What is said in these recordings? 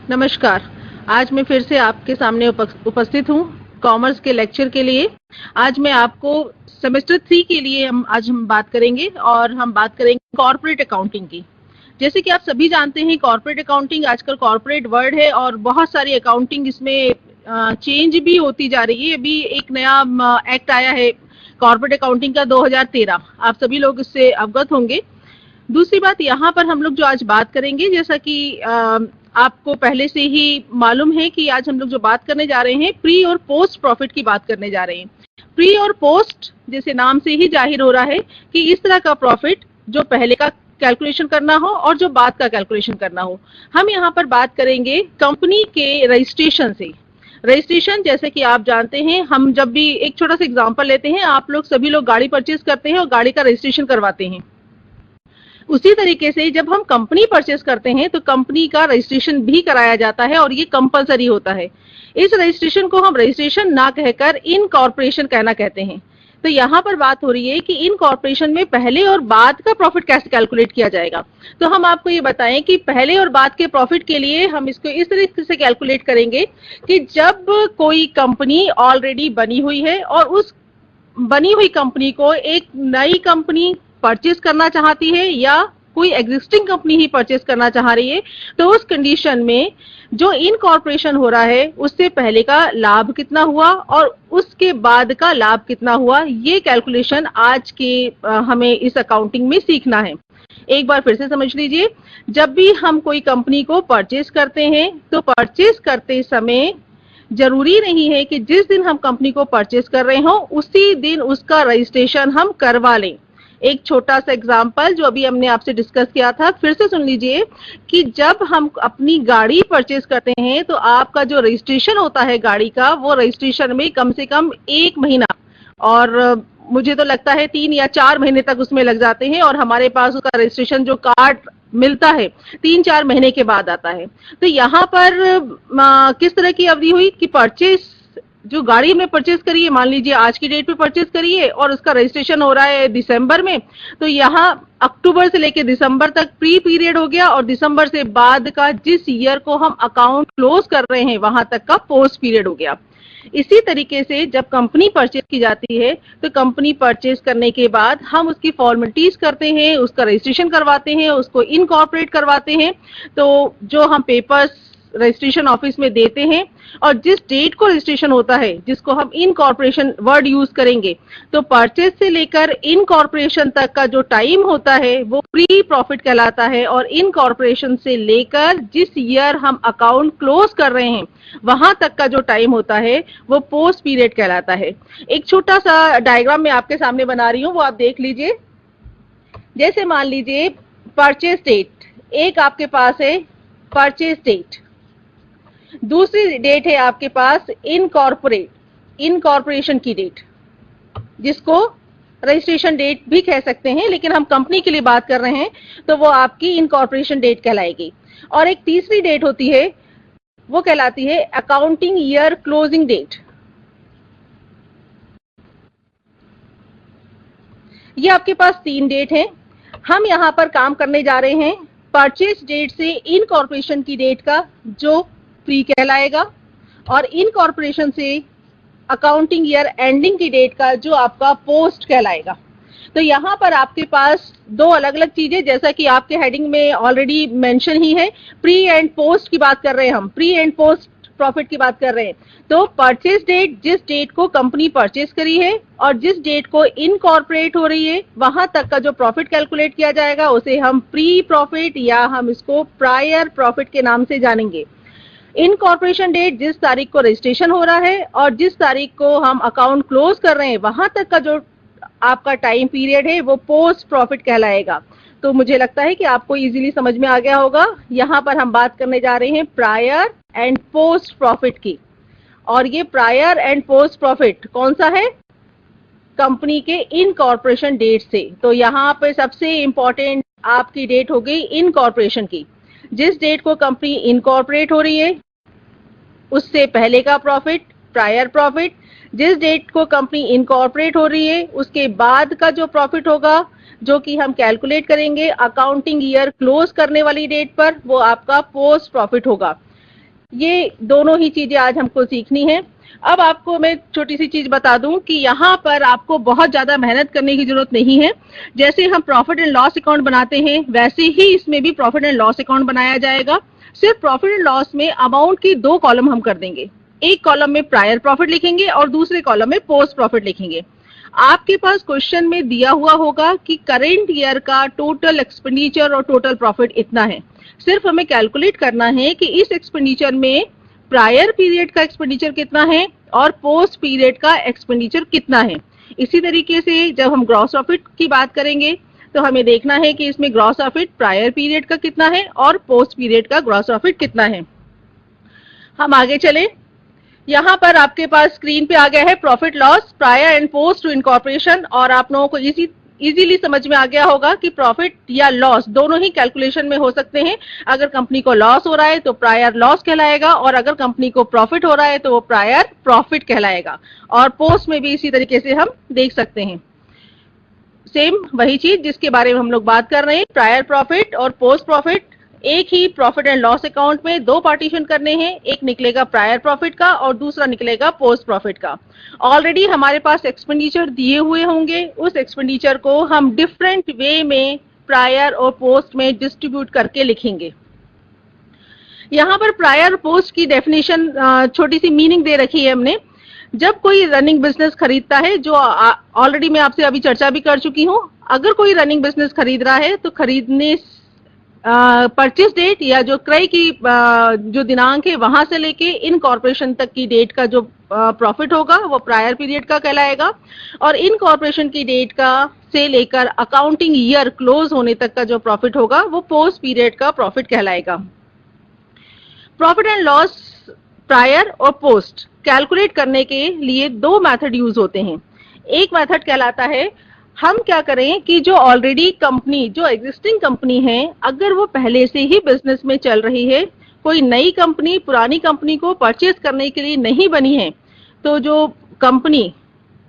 नमस्कार। आज मैं फिर से आपके सामने उपस्थित हूँ कॉमर्स के लेक्चर के लिए। आज मैं आपको सेमेस्टर 3 के लिए हम बात करेंगे और हम बात करेंगे कॉर्पोरेट अकाउंटिंग की। जैसे कि आप सभी जानते हैं, कॉर्पोरेट अकाउंटिंग आजकल कॉर्पोरेट वर्ड है और बहुत सारी अकाउंटिंग इसमें चेंज भी होती जा रही है। अभी एक नया एक्ट आया है कॉर्पोरेट अकाउंटिंग का 2013, आप सभी लोग इससे अवगत होंगे। दूसरी बात, यहाँ पर हम लोग जो आज बात करेंगे, जैसा कि आपको पहले से ही मालूम है कि आज हम लोग जो बात करने जा रहे हैं प्री और पोस्ट प्रॉफिट की बात करने जा रहे हैं। प्री और पोस्ट जैसे नाम से ही जाहिर हो रहा है कि इस तरह का प्रॉफिट जो पहले का कैलकुलेशन करना हो और जो बाद का कैलकुलेशन करना हो। हम यहाँ पर बात करेंगे कंपनी के रजिस्ट्रेशन से। रजिस्ट्रेशन जैसे कि आप जानते हैं, हम जब भी एक छोटा सा एग्जांपल लेते हैं, आप लोग सभी लोग गाड़ी परचेज करते हैं और गाड़ी का रजिस्ट्रेशन करवाते हैं। उसी तरीके से जब हम कंपनी परचेस करते हैं तो कंपनी का रजिस्ट्रेशन भी कराया जाता है और ये कंपलसरी होता है। इस रजिस्ट्रेशन को हम रजिस्ट्रेशन ना कहकर इनकॉर्पोरेशन कहना कहते हैं। तो यहाँ पर बात हो रही है कि इनकॉर्पोरेशन में पहले और बाद का प्रॉफिट कैसे कैलकुलेट किया जाएगा। तो हम आपको ये बताएं कि पहले और बाद के प्रॉफिट के लिए हम इसको इस तरीके से कैलकुलेट करेंगे कि जब कोई कंपनी ऑलरेडी बनी हुई है और उस बनी हुई कंपनी को एक नई कंपनी परचेज करना चाहती है या कोई एग्जिस्टिंग कंपनी ही परचेज करना चाह रही है, तो उस कंडीशन में जो इनकॉर्पोरेशन हो रहा है उससे पहले का लाभ कितना हुआ और उसके बाद का लाभ कितना हुआ, ये कैलकुलेशन आज के हमें इस अकाउंटिंग में सीखना है। एक बार फिर से समझ लीजिए, जब भी हम कोई कंपनी को परचेज करते हैं तो परचेज करते समय जरूरी नहीं है कि जिस दिन हम कंपनी को परचेज कर रहे हो उसी दिन उसका रजिस्ट्रेशन हम करवा लें। एक छोटा सा एग्जांपल जो अभी हमने आपसे डिस्कस किया था, फिर से सुन लीजिए कि जब हम अपनी गाड़ी परचेज करते हैं तो आपका जो रजिस्ट्रेशन होता है गाड़ी का, वो रजिस्ट्रेशन में कम से कम 1 महीना और मुझे तो लगता है 3 या 4 महीने तक उसमें लग जाते हैं और हमारे पास उसका रजिस्ट्रेशन जो कार्ड मिलता है 3-4 महीने के बाद आता है। तो यहाँ पर किस तरह की अवधि हुई कि परचेज जो गाड़ी हमने परचेज करी है, मान लीजिए आज की डेट पे परचेज करी है और उसका रजिस्ट्रेशन हो रहा है दिसंबर में, तो यहाँ अक्टूबर से लेकर दिसंबर तक प्री पीरियड हो गया और दिसंबर से बाद का जिस ईयर को हम अकाउंट क्लोज कर रहे हैं वहां तक का पोस्ट पीरियड हो गया। इसी तरीके से जब कंपनी परचेज की जाती है तो कंपनी परचेज करने के बाद हम उसकी फॉर्मेलिटीज करते हैं, उसका रजिस्ट्रेशन करवाते हैं, उसको इनकॉर्पोरेट करवाते हैं। तो जो हम पेपर्स रजिस्ट्रेशन ऑफिस में देते हैं और जिस डेट को रजिस्ट्रेशन होता है, जिसको हम इनकॉर्पोरेशन वर्ड यूज करेंगे, तो परचेज से लेकर इनकॉर्पोरेशन तक का जो टाइम होता है वो प्री प्रॉफिट कहलाता है और इनकॉर्पोरेशन से लेकर जिस ईयर हम अकाउंट क्लोज कर रहे हैं वहां तक का जो टाइम होता है वो पोस्ट पीरियड कहलाता है। एक छोटा सा डायग्राम मैं आपके सामने बना रही हूँ, वो आप देख लीजिए। जैसे मान लीजिए परचेज डेट, एक आपके पास है परचेज डेट, दूसरी डेट है आपके पास इनकॉर्पोरेशन की डेट, जिसको रजिस्ट्रेशन डेट भी कह सकते हैं, लेकिन हम कंपनी के लिए बात कर रहे हैं तो वो आपकी इनकॉर्पोरेशन डेट कहलाएगी। और एक तीसरी डेट होती है, वो कहलाती है अकाउंटिंग ईयर क्लोजिंग डेट। ये आपके पास 3 डेट है। हम यहां पर काम करने जा रहे हैं परचेज डेट से इनकॉर्पोरेशन की डेट का, जो प्री कहलाएगा, और इनकॉर्पोरेशन से अकाउंटिंग ईयर एंडिंग की डेट का जो आपका पोस्ट कहलाएगा। तो यहाँ पर आपके पास 2 अलग अलग चीजें, जैसा कि आपके हेडिंग में ऑलरेडी मेंशन ही है, प्री एंड पोस्ट की बात कर रहे हैं हम, प्री एंड पोस्ट प्रॉफिट की बात कर रहे हैं। तो परचेज डेट, जिस डेट को कंपनी परचेज करी है और जिस डेट को इनकॉर्पोरेट हो रही है वहां तक का जो प्रॉफिट कैलकुलेट किया जाएगा उसे हम प्री प्रॉफिट या हम इसको प्रायर प्रॉफिट के नाम से जानेंगे। इनकॉर्पोरेशन डेट, जिस तारीख को रजिस्ट्रेशन हो रहा है और जिस तारीख को हम अकाउंट क्लोज कर रहे हैं वहां तक का जो आपका टाइम पीरियड है वो पोस्ट प्रॉफिट कहलाएगा। तो मुझे लगता है कि आपको इजीली समझ में आ गया होगा। यहाँ पर हम बात करने जा रहे हैं प्रायर एंड पोस्ट प्रॉफिट की, और ये प्रायर एंड पोस्ट प्रॉफिट कौन सा है? कंपनी के इनकॉर्पोरेशन डेट से। तो यहाँ पे सबसे इंपॉर्टेंट आपकी डेट हो गई इनकॉर्पोरेशन की। जिस डेट को कंपनी इनकॉर्पोरेट हो रही है उससे पहले का प्रॉफिट प्रायर प्रॉफिट, जिस डेट को कंपनी इनकॉर्पोरेट हो रही है उसके बाद का जो प्रॉफिट होगा, जो कि हम कैलकुलेट करेंगे अकाउंटिंग ईयर क्लोज करने वाली डेट पर, वो आपका पोस्ट प्रॉफिट होगा। ये दोनों ही चीजें आज हमको सीखनी है। अब आपको मैं छोटी सी चीज बता दूं कि यहाँ पर आपको बहुत ज्यादा मेहनत करने की जरूरत नहीं है। जैसे हम प्रॉफिट एंड लॉस अकाउंट बनाते हैं वैसे ही इसमें भी प्रॉफिट एंड लॉस अकाउंट बनाया जाएगा। सिर्फ प्रॉफिट एंड लॉस में अमाउंट की 2 कॉलम हम कर देंगे। एक कॉलम में प्रायर प्रॉफिट लिखेंगे और दूसरे कॉलम में पोस्ट प्रॉफिट लिखेंगे। आपके पास क्वेश्चन में दिया हुआ होगा कि करेंट ईयर का टोटल एक्सपेंडिचर और टोटल प्रॉफिट इतना है। सिर्फ हमें कैलकुलेट करना है कि इस एक्सपेंडिचर में प्रायर पीरियड का एक्सपेंडिचर कितना है और पोस्ट पीरियड का एक्सपेंडिचर कितना है। इसी तरीके से जब हम ग्रॉस प्रॉफिट की बात करेंगे तो हमें देखना है कि इसमें ग्रॉस प्रॉफिट प्रायर पीरियड का कितना है और पोस्ट पीरियड का ग्रॉस प्रॉफिट कितना है। हम आगे चलें। यहाँ पर आपके पास स्क्रीन पे आ गया है profit loss prior and post to incorporation, और आप लोगों को इजीली समझ में आ गया होगा कि प्रॉफिट या लॉस दोनों ही कैलकुलेशन में हो सकते हैं। अगर कंपनी को लॉस हो रहा है तो प्रायर लॉस कहलाएगा, और अगर कंपनी को प्रॉफिट हो रहा है तो वो प्रायर प्रॉफिट कहलाएगा। और पोस्ट में भी इसी तरीके से हम देख सकते हैं। सेम वही चीज जिसके बारे में हम लोग बात कर रहे हैं, प्रायर प्रॉफिट और पोस्ट प्रॉफिट। एक ही प्रॉफिट एंड लॉस अकाउंट में 2 पार्टीशन करने हैं, एक निकलेगा प्रायर प्रॉफिट का और दूसरा निकलेगा पोस्ट प्रॉफिट का। ऑलरेडी हमारे पास एक्सपेंडिचर दिए हुए होंगे, उस एक्सपेंडिचर को हम डिफरेंट वे में प्रायर और पोस्ट में डिस्ट्रीब्यूट करके लिखेंगे। यहाँ पर प्रायर और पोस्ट की डेफिनेशन छोटी सी मीनिंग दे रखी है हमने। जब कोई रनिंग बिजनेस खरीदता है, जो ऑलरेडी मैं आपसे अभी चर्चा भी कर चुकी हूँ, अगर कोई रनिंग बिजनेस खरीद रहा है तो खरीदने परचेज डेट या जो क्रय की जो दिनांक है वहां से लेके इन कॉर्पोरेशन तक की डेट का जो प्रॉफिट होगा वो प्रायर पीरियड का कहलाएगा, और इन कॉर्पोरेशन की डेट का से लेकर अकाउंटिंग ईयर क्लोज होने तक का जो प्रॉफिट होगा वो पोस्ट पीरियड का प्रॉफिट कहलाएगा। प्रॉफिट एंड लॉस प्रायर और पोस्ट कैलकुलेट करने के लिए 2 मेथड यूज होते हैं। एक मेथड कहलाता है, हम क्या करें कि जो ऑलरेडी कंपनी, जो एग्जिस्टिंग कंपनी है, अगर वो पहले से ही बिजनेस में चल रही है, कोई नई कंपनी पुरानी कंपनी को परचेज करने के लिए नहीं बनी है, तो जो कंपनी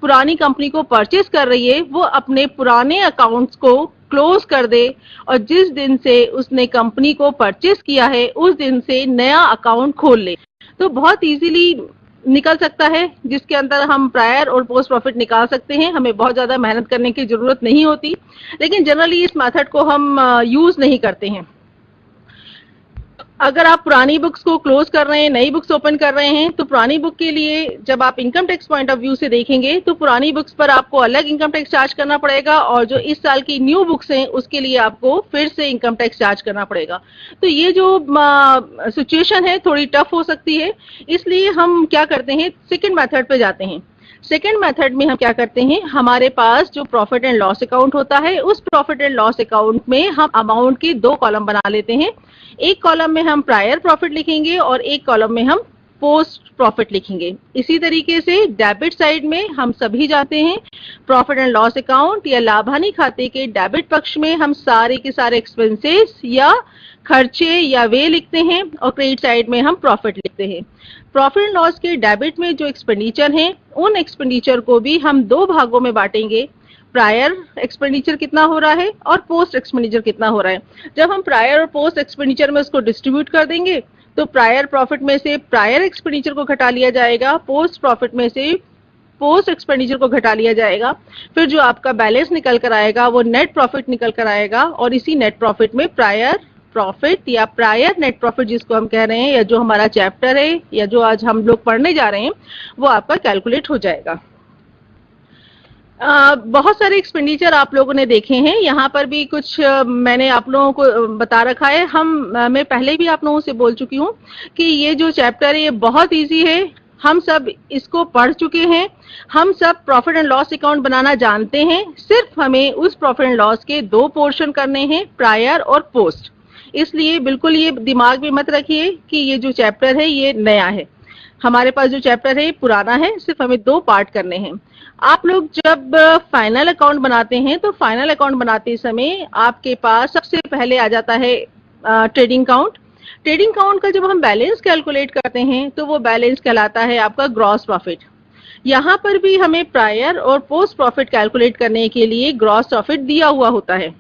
पुरानी कंपनी को परचेज कर रही है वो अपने पुराने अकाउंट्स को क्लोज कर दे और जिस दिन से उसने कंपनी को परचेज किया है उस दिन से नया अकाउंट खोल ले। तो बहुत इजीली निकल सकता है, जिसके अंदर हम प्रायर और पोस्ट प्रॉफिट निकाल सकते हैं। हमें बहुत ज्यादा मेहनत करने की जरूरत नहीं होती, लेकिन जनरली इस मेथड को हम यूज नहीं करते हैं। अगर आप पुरानी बुक्स को क्लोज कर रहे हैं, नई बुक्स ओपन कर रहे हैं, तो पुरानी बुक के लिए जब आप income tax point of view से देखेंगे तो पुरानी बुक्स पर आपको अलग इनकम टैक्स चार्ज करना पड़ेगा, और जो इस साल की न्यू बुक्स हैं उसके लिए आपको फिर से इनकम टैक्स चार्ज करना पड़ेगा। तो ये जो सिचुएशन है थोड़ी टफ हो सकती है, इसलिए हम क्या करते हैं, सेकेंड मेथड पे जाते हैं। सेकेंड मेथड में हम क्या करते हैं, हमारे पास जो प्रॉफिट एंड लॉस अकाउंट होता है उस प्रॉफिट एंड लॉस अकाउंट में हम अमाउंट की 2 कॉलम बना लेते हैं। एक कॉलम में हम प्रायर प्रॉफिट लिखेंगे और एक कॉलम में हम पोस्ट प्रॉफिट लिखेंगे। इसी तरीके से डेबिट साइड में हम सभी जाते हैं, प्रॉफिट एंड लॉस अकाउंट या लाभ हानि खाते के डेबिट पक्ष में हम सारे के सारे एक्सपेंसेस या खर्चे या वे लिखते हैं, और क्रेडिट साइड में हम प्रॉफिट लिखते हैं। प्रॉफिट एंड लॉस के डेबिट में जो एक्सपेंडिचर हैं उन एक्सपेंडिचर को भी हम 2 भागों में बांटेंगे, प्रायर एक्सपेंडिचर कितना हो रहा है और पोस्ट एक्सपेंडिचर कितना हो रहा है। जब हम प्रायर और पोस्ट एक्सपेंडिचर में उसको डिस्ट्रीब्यूट कर देंगे तो प्रायर प्रॉफिट में से प्रायर एक्सपेंडिचर को घटा लिया जाएगा, पोस्ट प्रॉफिट में से पोस्ट एक्सपेंडिचर को घटा लिया जाएगा। फिर जो आपका बैलेंस निकल कर आएगा वो नेट प्रॉफिट निकल कर आएगा, और इसी नेट प्रॉफिट में प्रायर प्रॉफिट या प्रायर नेट प्रॉफिट जिसको हम कह रहे हैं, या जो हमारा चैप्टर है या जो आज हम लोग पढ़ने जा रहे हैं, वो आपका कैलकुलेट हो जाएगा। बहुत सारे एक्सपेंडिचर आप लोगों ने देखे हैं, यहाँ पर भी कुछ मैंने आप लोगों को बता रखा है। मैं पहले भी आप लोगों से बोल चुकी हूँ कि ये जो चैप्टर है ये बहुत इजी है, हम सब इसको पढ़ चुके हैं, हम सब प्रॉफिट एंड लॉस अकाउंट बनाना जानते हैं। सिर्फ हमें उस प्रॉफिट एंड लॉस के 2 पोर्शन करने हैं, प्रायर और पोस्ट। इसलिए बिल्कुल ये दिमाग में मत रखिए कि ये जो चैप्टर है ये नया है। हमारे पास जो चैप्टर है पुराना है, सिर्फ हमें 2 पार्ट करने हैं। आप लोग जब फाइनल अकाउंट बनाते हैं तो फाइनल अकाउंट बनाते समय आपके पास सबसे पहले आ जाता है ट्रेडिंग काउंट। ट्रेडिंग काउंट का जब हम बैलेंस कैलकुलेट करते हैं तो वो बैलेंस कहलाता है आपका ग्रॉस प्रॉफिट। यहाँ पर भी हमें प्रायर और पोस्ट प्रॉफिट कैलकुलेट करने के लिए ग्रॉस प्रॉफिट दिया हुआ होता है,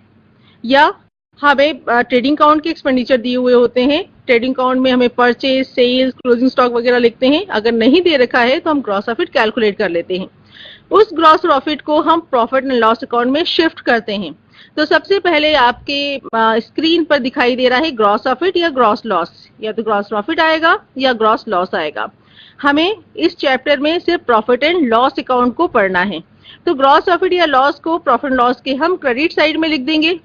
या हमें ट्रेडिंग अकाउंट के एक्सपेंडिचर दिए हुए होते हैं। ट्रेडिंग अकाउंट में हमें परचेज, सेल्स, क्लोजिंग स्टॉक वगैरह लिखते हैं। अगर नहीं दे रखा है तो हम ग्रॉस प्रॉफिट कैलकुलेट कर लेते हैं। उस ग्रॉस प्रॉफिट को हम प्रॉफिट एंड लॉस अकाउंट में शिफ्ट करते हैं। तो सबसे पहले आपके स्क्रीन पर दिखाई दे रहा है ग्रॉस प्रॉफिट या ग्रॉस लॉस, या तो ग्रॉस प्रॉफिट आएगा या ग्रॉस लॉस आएगा। हमें इस चैप्टर में सिर्फ प्रॉफिट एंड लॉस अकाउंट को पढ़ना है। तो ग्रॉस प्रॉफिट या लॉस को प्रॉफिट एंड लॉस के हम क्रेडिट साइड में लिख देंगे।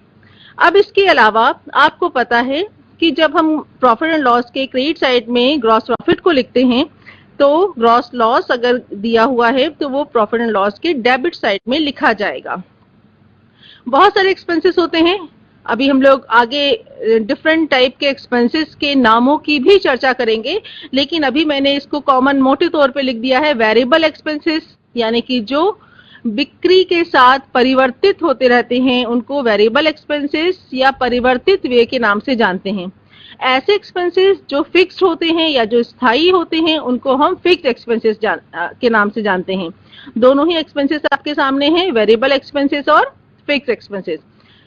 अब इसके अलावा आपको पता है कि जब हम प्रॉफिट एंड लॉस के क्रेडिट साइड में ग्रॉस प्रॉफिट को लिखते हैं तो ग्रॉस लॉस अगर दिया हुआ है तो वो प्रॉफिट एंड लॉस के डेबिट साइड में लिखा जाएगा। बहुत सारे एक्सपेंसेस होते हैं। अभी हम लोग आगे डिफरेंट टाइप के एक्सपेंसेस के नामों की भी चर्चा करेंगे, लेकिन अभी मैंने इसको कॉमन मोटे तौर पे लिख दिया है वेरिएबल एक्सपेंसेस, यानी कि जो बिक्री के साथ परिवर्तित होते रहते हैं उनको वेरिएबल एक्सपेंसेस या परिवर्तित व्यय के नाम से जानते हैं। ऐसे एक्सपेंसेस जो फिक्स्ड होते हैं या जो स्थायी होते हैं उनको हम फिक्स्ड एक्सपेंसेस के नाम से जानते हैं। दोनों ही एक्सपेंसेस आपके सामने हैं, वेरिएबल एक्सपेंसेस और फिक्स्ड एक्सपेंसेस।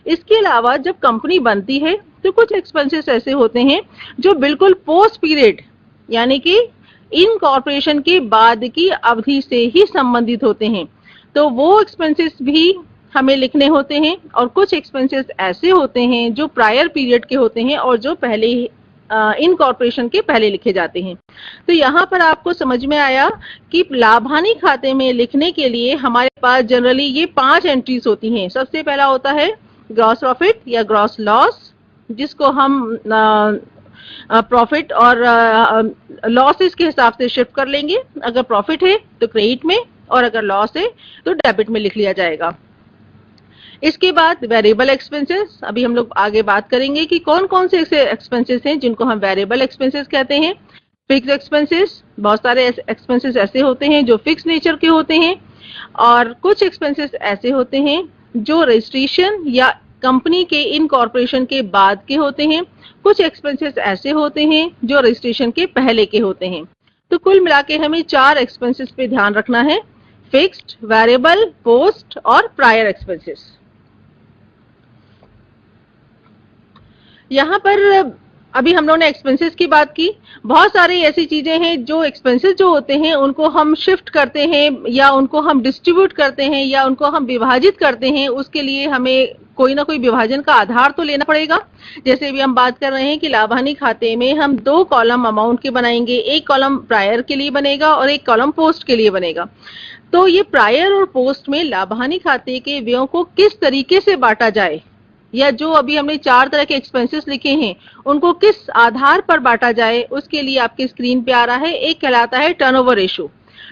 इसके अलावा जब कंपनी बनती है तो कुछ एक्सपेंसेस ऐसे होते हैं जो बिल्कुल पोस्ट पीरियड यानी कि इनकॉर्पोरेशन के बाद की अवधि से ही संबंधित होते हैं, तो वो एक्सपेंसेस भी हमें लिखने होते हैं। और कुछ एक्सपेंसेस ऐसे होते हैं जो प्रायर पीरियड के होते हैं और जो पहले इनकॉर्पोरेशन के पहले लिखे जाते हैं। तो यहाँ पर आपको समझ में आया कि लाभ हानि खाते में लिखने के लिए हमारे पास जनरली ये 5 एंट्रीज होती हैं। सबसे पहला होता है ग्रॉस प्रॉफिट या ग्रॉस लॉस, जिसको हम प्रॉफिट और लॉसेस के हिसाब से शिफ्ट कर लेंगे। अगर प्रॉफिट है तो क्रेडिट में और अगर लॉस है तो डेबिट में लिख लिया जाएगा। इसके बाद वेरिएबल एक्सपेंसेस, अभी हम लोग आगे बात करेंगे कि कौन कौन से ऐसे एक्सपेंसेस हैं जिनको हम वेरिएबल एक्सपेंसेस कहते हैं। फिक्स एक्सपेंसेस, बहुत सारे एक्सपेंसेस ऐसे होते हैं जो फिक्स नेचर के होते हैं, और कुछ एक्सपेंसेस ऐसे होते हैं जो रजिस्ट्रेशन या कंपनी के इनकॉर्पोरेशन के बाद के होते हैं। कुछ एक्सपेंसेस ऐसे होते हैं जो रजिस्ट्रेशन के पहले के होते हैं। तो कुल मिला के हमें 4 एक्सपेंसेस पे ध्यान रखना है, फिक्स्ड, वेरिएबल, पोस्ट और प्रायर एक्सपेंसेस। यहाँ पर अभी हम लोगों ने एक्सपेंसेस की बात की। बहुत सारी ऐसी चीजें हैं जो एक्सपेंसेस जो होते हैं उनको हम शिफ्ट करते हैं या उनको हम डिस्ट्रीब्यूट करते हैं या उनको हम विभाजित करते हैं। उसके लिए हमें कोई ना कोई विभाजन का आधार तो लेना पड़ेगा। जैसे अभी हम बात कर रहे हैं कि लाभ हानि खाते में हम 2 कॉलम अमाउंट के बनाएंगे, एक कॉलम प्रायर के लिए बनेगा और एक कॉलम पोस्ट के लिए बनेगा। तो ये प्रायर और पोस्ट में लाभ हानि खाते के व्ययों को किस तरीके से बांटा जाए, या जो अभी हमने 4 तरह के एक्सपेंसेस लिखे हैं उनको किस आधार पर बांटा जाए, उसके लिए आपकी स्क्रीन पे आ रहा है। एक कहलाता है टर्नओवर रेशो।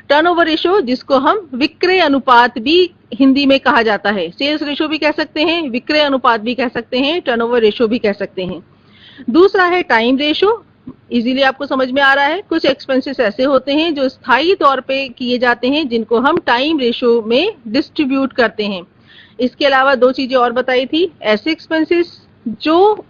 टर्नओवर रेशो जिसको हम विक्रय अनुपात भी हिंदी में कहा जाता है, सेल्स रेशो भी कह सकते हैं, विक्रय अनुपात भी कह सकते हैं, टर्नओवर रेशो भी कह सकते हैं। दूसरा है टाइम रेशो, इजीली आपको समझ में आ रहा है। कुछ एक्सपेंसेस ऐसे होते हैं जो स्थायी तौर पे किए जाते हैं जिनको हम टाइम रेशो में डिस्ट्रीब्यूट करते हैं। इसके अलावा 2 चीजें और बताई थी, ऐसे एक्सपेंसेस जो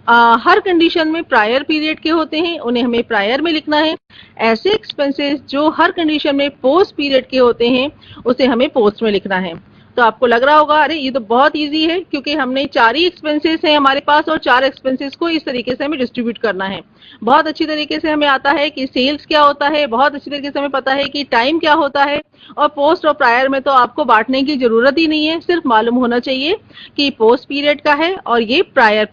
हर कंडीशन में प्रायर पीरियड के होते हैं उन्हें हमें प्रायर में लिखना है। ऐसे एक्सपेंसेस जो हर कंडीशन में पोस्ट पीरियड के होते हैं उसे हमें पोस्ट में लिखना है। तो आपको लग रहा होगा अरे ये तो बहुत इजी है, क्योंकि हमने 4 ही एक्सपेंसेस हैं हमारे पास और 4 एक्सपेंसेस को इस तरीके से हमें डिस्ट्रीब्यूट करना है। बहुत अच्छी तरीके से हमें आता है कि सेल्स क्या होता है, बहुत अच्छी तरीके से हमें पता है कि टाइम क्या होता है, और पोस्ट और प्रायर में तो आपको बांटने की जरूरत ही नहीं है, सिर्फ मालूम होना चाहिए कि पोस्ट पीरियड का है और ये प्रायर।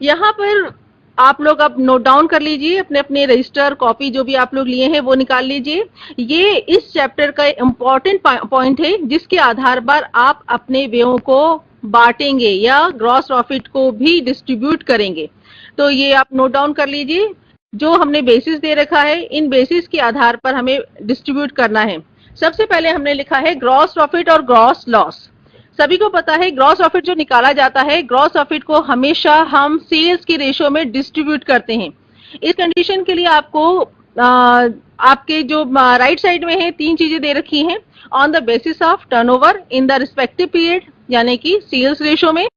यहाँ पर आप लोग अब नोट डाउन कर लीजिए, अपने अपने रजिस्टर कॉपी जो भी आप लोग लिए हैं वो निकाल लीजिए। ये इस चैप्टर का इम्पोर्टेंट पॉइंट है जिसके आधार पर आप अपने व्ययों को बांटेंगे या ग्रॉस प्रॉफिट को भी डिस्ट्रीब्यूट करेंगे। तो ये आप नोट डाउन कर लीजिए। जो हमने बेसिस दे रखा है, इन बेसिस के आधार पर हमें डिस्ट्रीब्यूट करना है। सबसे पहले हमने लिखा है ग्रॉस प्रॉफिट और ग्रॉस लॉस। सभी को पता है ग्रॉस प्रॉफिट जो निकाला जाता है, ग्रॉस प्रॉफिट को हमेशा हम सेल्स के रेशो में डिस्ट्रीब्यूट करते हैं। इस कंडीशन के लिए आपको आपके जो राइट साइड में है 3 चीजें दे रखी हैं। On the basis of turnover in the respective period, यानी कि सेल्स रेशो में।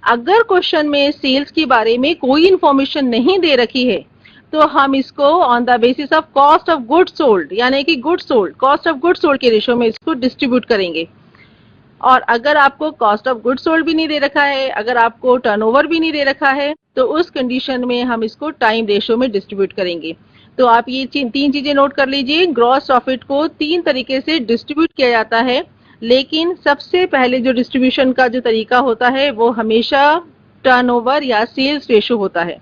अगर क्वेश्चन में सेल्स के बारे में कोई इंफॉर्मेशन नहीं दे रखी है तो हम इसको on the basis of cost of goods sold, यानी कि goods sold, cost of goods sold के रेशो में इसको डिस्ट्रीब्यूट करेंगे। और अगर आपको कॉस्ट ऑफ गुड्स सोल्ड भी नहीं दे रखा है, अगर आपको टर्नओवर भी नहीं दे रखा है, तो उस कंडीशन में हम इसको टाइम रेशो में डिस्ट्रीब्यूट करेंगे। तो आप ये तीन चीजें नोट कर लीजिए। ग्रॉस प्रॉफिट को 3 तरीके से डिस्ट्रीब्यूट किया जाता है, लेकिन सबसे पहले जो डिस्ट्रीब्यूशन का जो तरीका होता है वो हमेशा टर्नओवर या सेल्स रेशो होता है।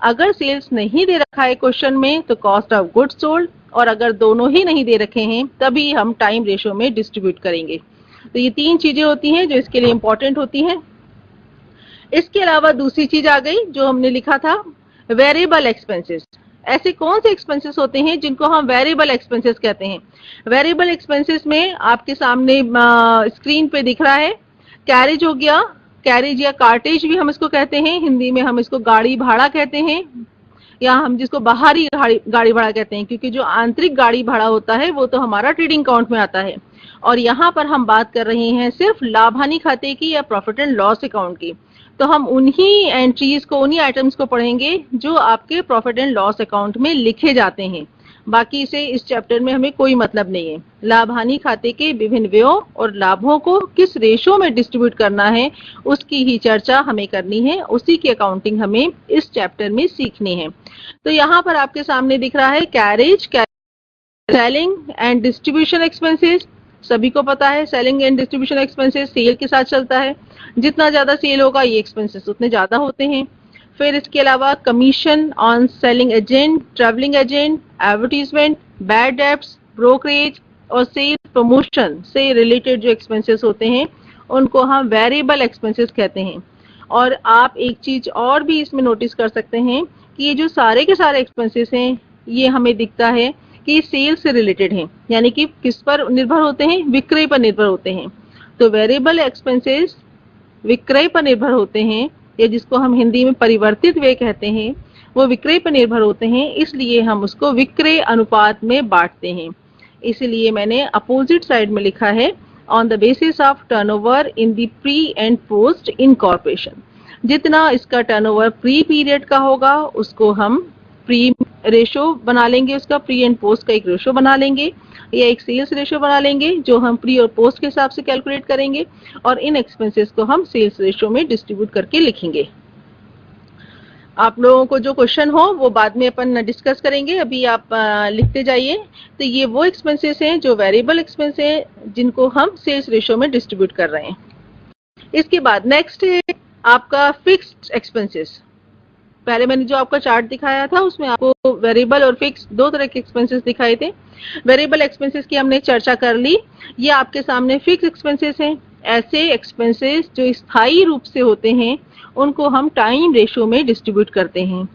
अगर सेल्स नहीं दे रखा है क्वेश्चन में तो कॉस्ट ऑफ गुड्स सोल्ड, और अगर दोनों ही नहीं दे रखे हैं तभी हम टाइम रेशो में डिस्ट्रीब्यूट करेंगे। तो ये 3 चीजें होती हैं जो इसके लिए इंपॉर्टेंट होती हैं। इसके अलावा दूसरी चीज आ गई जो हमने लिखा था, वेरिएबल एक्सपेंसेस। ऐसे कौन से एक्सपेंसेस होते हैं जिनको हम वेरिएबल एक्सपेंसेस कहते हैं? वेरिएबल एक्सपेंसेस में आपके सामने स्क्रीन पे दिख रहा है, कैरेज हो गया, कैरेज या कार्टेज भी हम इसको कहते हैं, हिंदी में हम इसको गाड़ी भाड़ा कहते हैं, या हम जिसको बाहरी गाड़ी भाड़ा कहते हैं, क्योंकि जो आंतरिक गाड़ी भाड़ा होता है वो तो हमारा ट्रेडिंग अकाउंट में आता है। और यहाँ पर हम बात कर रहे हैं सिर्फ लाभ हानि खाते की या प्रॉफिट एंड लॉस अकाउंट की। तो हम उन्हीं एंट्रीज को, उन्हीं आइटम्स को पढ़ेंगे जो आपके प्रॉफिट एंड लॉस अकाउंट में लिखे जाते हैं। बाकी से इस चैप्टर में हमें कोई मतलब नहीं है। लाभ हानि खाते के विभिन्न व्ययों और लाभों को किस रेशो में डिस्ट्रीब्यूट करना है उसकी ही चर्चा हमें करनी है, उसी की अकाउंटिंग हमें इस चैप्टर में सीखनी है। तो यहाँ पर आपके सामने दिख रहा है carriage, selling and distribution expenses. सभी को पता है selling and distribution expenses sale के साथ चलता है, जितना ज्यादा सेल होगा ये एक्सपेंसेस उतने ज्यादा होते हैं। फिर इसके अलावा commission on selling agent, travelling agent, advertisement, bad debts, brokerage और सेल्स प्रमोशन से रिलेटेड जो एक्सपेंसेस होते हैं उनको हम वेरिएबल एक्सपेंसेस कहते हैं। और आप एक चीज और भी इसमें नोटिस कर सकते हैं कि ये जो सारे के सारे एक्सपेंसेस हैं ये हमें दिखता है कि सेल्स से रिलेटेड हैं, यानी कि किस पर निर्भर होते हैं? विक्रय पर निर्भर होते हैं। तो वेरिएबल एक्सपेंसेस विक्रय पर निर्भर होते हैं, या जिसको हम हिंदी में परिवर्तित व्यय कहते हैं, वो विक्रय पर निर्भर होते हैं, इसलिए हम उसको विक्रय अनुपात में बांटते हैं। इसलिए मैंने अपोजिट साइड में लिखा है on the basis of turnover in the pre and post incorporation. जितना इसका टर्नओवर प्री पीरियड का होगा उसको हम प्री रेशो बना लेंगे, उसका प्री एंड पोस्ट का एक रेशो बना लेंगे, या एक सेल्स रेशो बना लेंगे जो हम प्री और पोस्ट के हिसाब से कैलकुलेट करेंगे, और इन एक्सपेंसेस को हम सेल्स रेशो में डिस्ट्रीब्यूट करके लिखेंगे। आप लोगों को जो क्वेश्चन हो वो बाद में अपन डिस्कस करेंगे, अभी आप लिखते जाइए। तो ये वो एक्सपेंसेस हैं जो वेरिएबल एक्सपेंस हैं जिनको हम सेल्स रेशो में डिस्ट्रीब्यूट कर रहे हैं। इसके बाद नेक्स्ट है आपका फिक्स्ड एक्सपेंसेस। पहले मैंने जो आपका चार्ट दिखाया था उसमें आपको वेरिएबल और फिक्स 2 तरह के एक्सपेंसेस दिखाए थे। वेरिएबल एक्सपेंसेस की हमने चर्चा कर ली। ये आपके सामने फिक्स एक्सपेंसेस हैं। ऐसे एक्सपेंसेस जो स्थायी रूप से होते हैं उनको हम टाइम रेशो में डिस्ट्रीब्यूट करते हैं।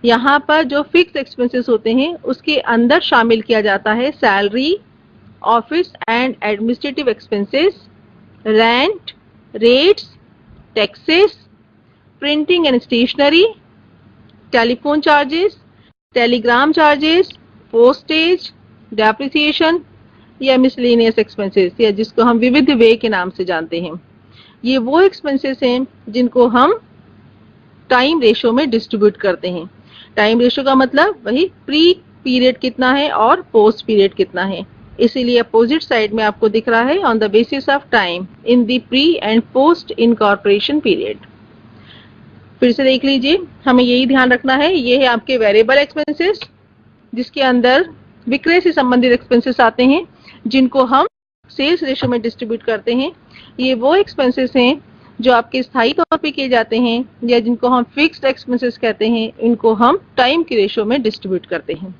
यहाँ पर जो फिक्स एक्सपेंसेस होते हैं उसके अंदर शामिल किया जाता है salary, office and administrative expenses, rent, rates, taxes, printing and stationery, telephone charges, telegram charges, postage, depreciation या मिसलेनियस एक्सपेंसेस, या जिसको हम विविध व्यय के नाम से जानते हैं। ये वो एक्सपेंसेस हैं जिनको हम टाइम रेशो में डिस्ट्रीब्यूट करते हैं। टाइम रेशो का मतलब वही प्री पीरियड कितना है और पोस्ट पीरियड कितना है। इसीलिए अपोजिट साइड में आपको दिख रहा है on the basis of time in the pre and post incorporation period. फिर से देख लीजिए, हमें यही ध्यान रखना है। ये है आपके वेरिएबल एक्सपेंसेस जिसके अंदर विक्रय से संबंधित एक्सपेंसेस आते हैं जिनको हम सेल्स रेशो में डिस्ट्रीब्यूट करते हैं। ये वो एक्सपेंसेस हैं जो आपके स्थायी तौर पे किए जाते हैं या जिनको हम फिक्स्ड एक्सपेंसेस कहते हैं, इनको हम टाइम की रेशो में डिस्ट्रीब्यूट करते हैं।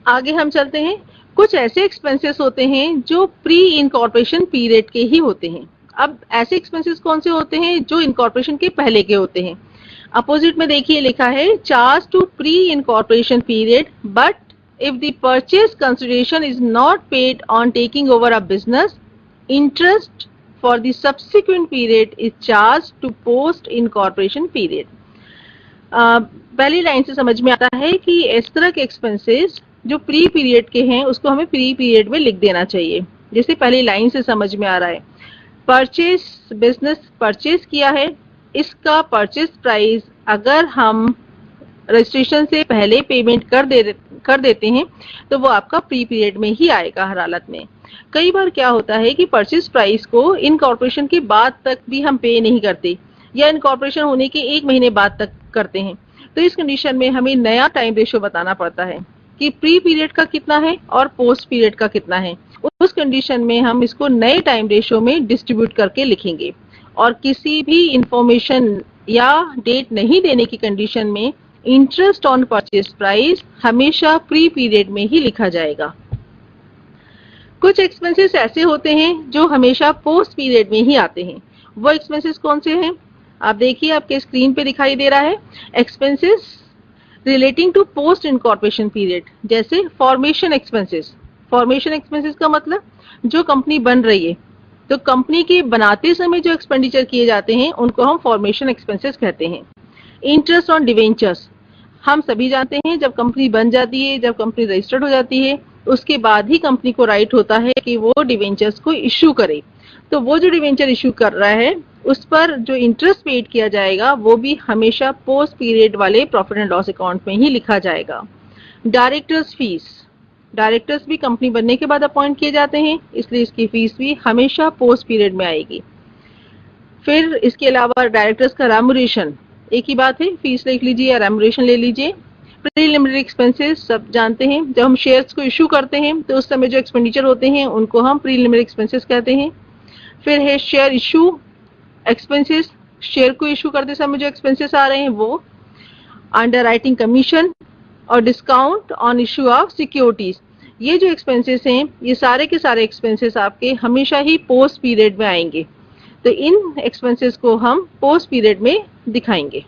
आगे हम चलते हैं। कुछ ऐसे एक्सपेंसेस होते हैं जो प्री इनकॉर्पोरेशन पीरियड के ही होते हैं। अब ऐसे एक्सपेंसेस कौन से होते हैं जो इनकॉर्पोरेशन के पहले के होते हैं? अपोजिट में देखिए लिखा है charge to pre incorporation period, but if the purchase consideration is not paid on taking over a business, interest for the subsequent period is charged to post incorporation period। पहली लाइन से समझ में आता है कि इस तरह के एक्सपेंसेस जो प्री पीरियड के हैं उसको हमें प्री पीरियड में लिख देना चाहिए। जैसे पहली लाइन से समझ में आ रहा है, परचेस, बिजनेस परचेस किया है, इसका परचेस प्राइस अगर हम रजिस्ट्रेशन से पहले पेमेंट कर देते हैं तो वो आपका प्री पीरियड में ही आएगा हर हालत में। कई बार क्या होता है कि परचेज प्राइस को इनकॉर्पोरेशन के बाद तक भी हम पे नहीं करते या इनकॉर्पोरेशन होने के 1 महीने बाद तक करते हैं। तो इस कंडीशन में हमें नया टाइम रेशियो बताना पड़ता है कि प्री पीरियड का कितना है और पोस्ट पीरियड का कितना है। उस कंडीशन में हम इसको नए टाइम रेशियो में डिस्ट्रीब्यूट करके लिखेंगे और किसी भी इंफॉर्मेशन या डेट नहीं देने की कंडीशन में इंटरेस्ट ऑन परचेज प्राइस हमेशा प्री पीरियड में ही लिखा जाएगा। कुछ एक्सपेंसेस ऐसे होते हैं जो हमेशा पोस्ट पीरियड में ही आते हैं। वो एक्सपेंसेस कौन से हैं? आप देखिए, आपके स्क्रीन पे दिखाई दे रहा है expenses relating to post incorporation period, जैसे फॉर्मेशन एक्सपेंसेस। फॉर्मेशन एक्सपेंसेस का मतलब जो कंपनी बन रही है, तो कंपनी के बनाते समय जो एक्सपेंडिचर किए जाते हैं उनको हम फॉर्मेशन एक्सपेंसेस कहते हैं। इंटरेस्ट ऑन डिवेंचर्स, हम सभी जानते हैं जब कंपनी बन जाती है, जब कंपनी रजिस्टर्ड हो जाती है, उसके बाद ही कंपनी को राइट होता है कि वो डिवेंचर्स को इश्यू करे। तो वो जो डिवेंचर इश्यू कर रहा है उस पर जो इंटरेस्ट पेड किया जाएगा वो भी हमेशा पोस्ट पीरियड वाले प्रॉफिट एंड लॉस अकाउंट में ही लिखा जाएगा। डायरेक्टर्स फीस, डायरेक्टर्स भी कंपनी बनने के बाद अपॉइंट किए जाते हैं, इसलिए इसकी फीस भी हमेशा पोस्ट पीरियड में आएगी। फिर इसके अलावा डायरेक्टर्स का रेम्युनरेशन, एक ही बात है, फीस लिख लीजिए या रेम्युनरेशन ले लीजिए। प्रीलिमिनरी एक्सपेंसेस सब जानते हैं, जब हम शेयर्स को इशू करते हैं तो उस समय जो एक्सपेंडिचर होते हैं उनको हम प्रीलिमिनरी एक्सपेंसेस कहते हैं। फिर है शेयर इशू एक्सपेंसेस, शेयर को इशू करते समय जो एक्सपेंसेस आ रहे हैं वो। अंडरराइटिंग कमीशन और discount on issue of securities, ये जो एक्सपेंसेस हैं ये सारे के सारे एक्सपेंसेस आपके हमेशा ही पोस्ट पीरियड में आएंगे। तो इन एक्सपेंसेस को हम पोस्ट पीरियड में दिखाएंगे।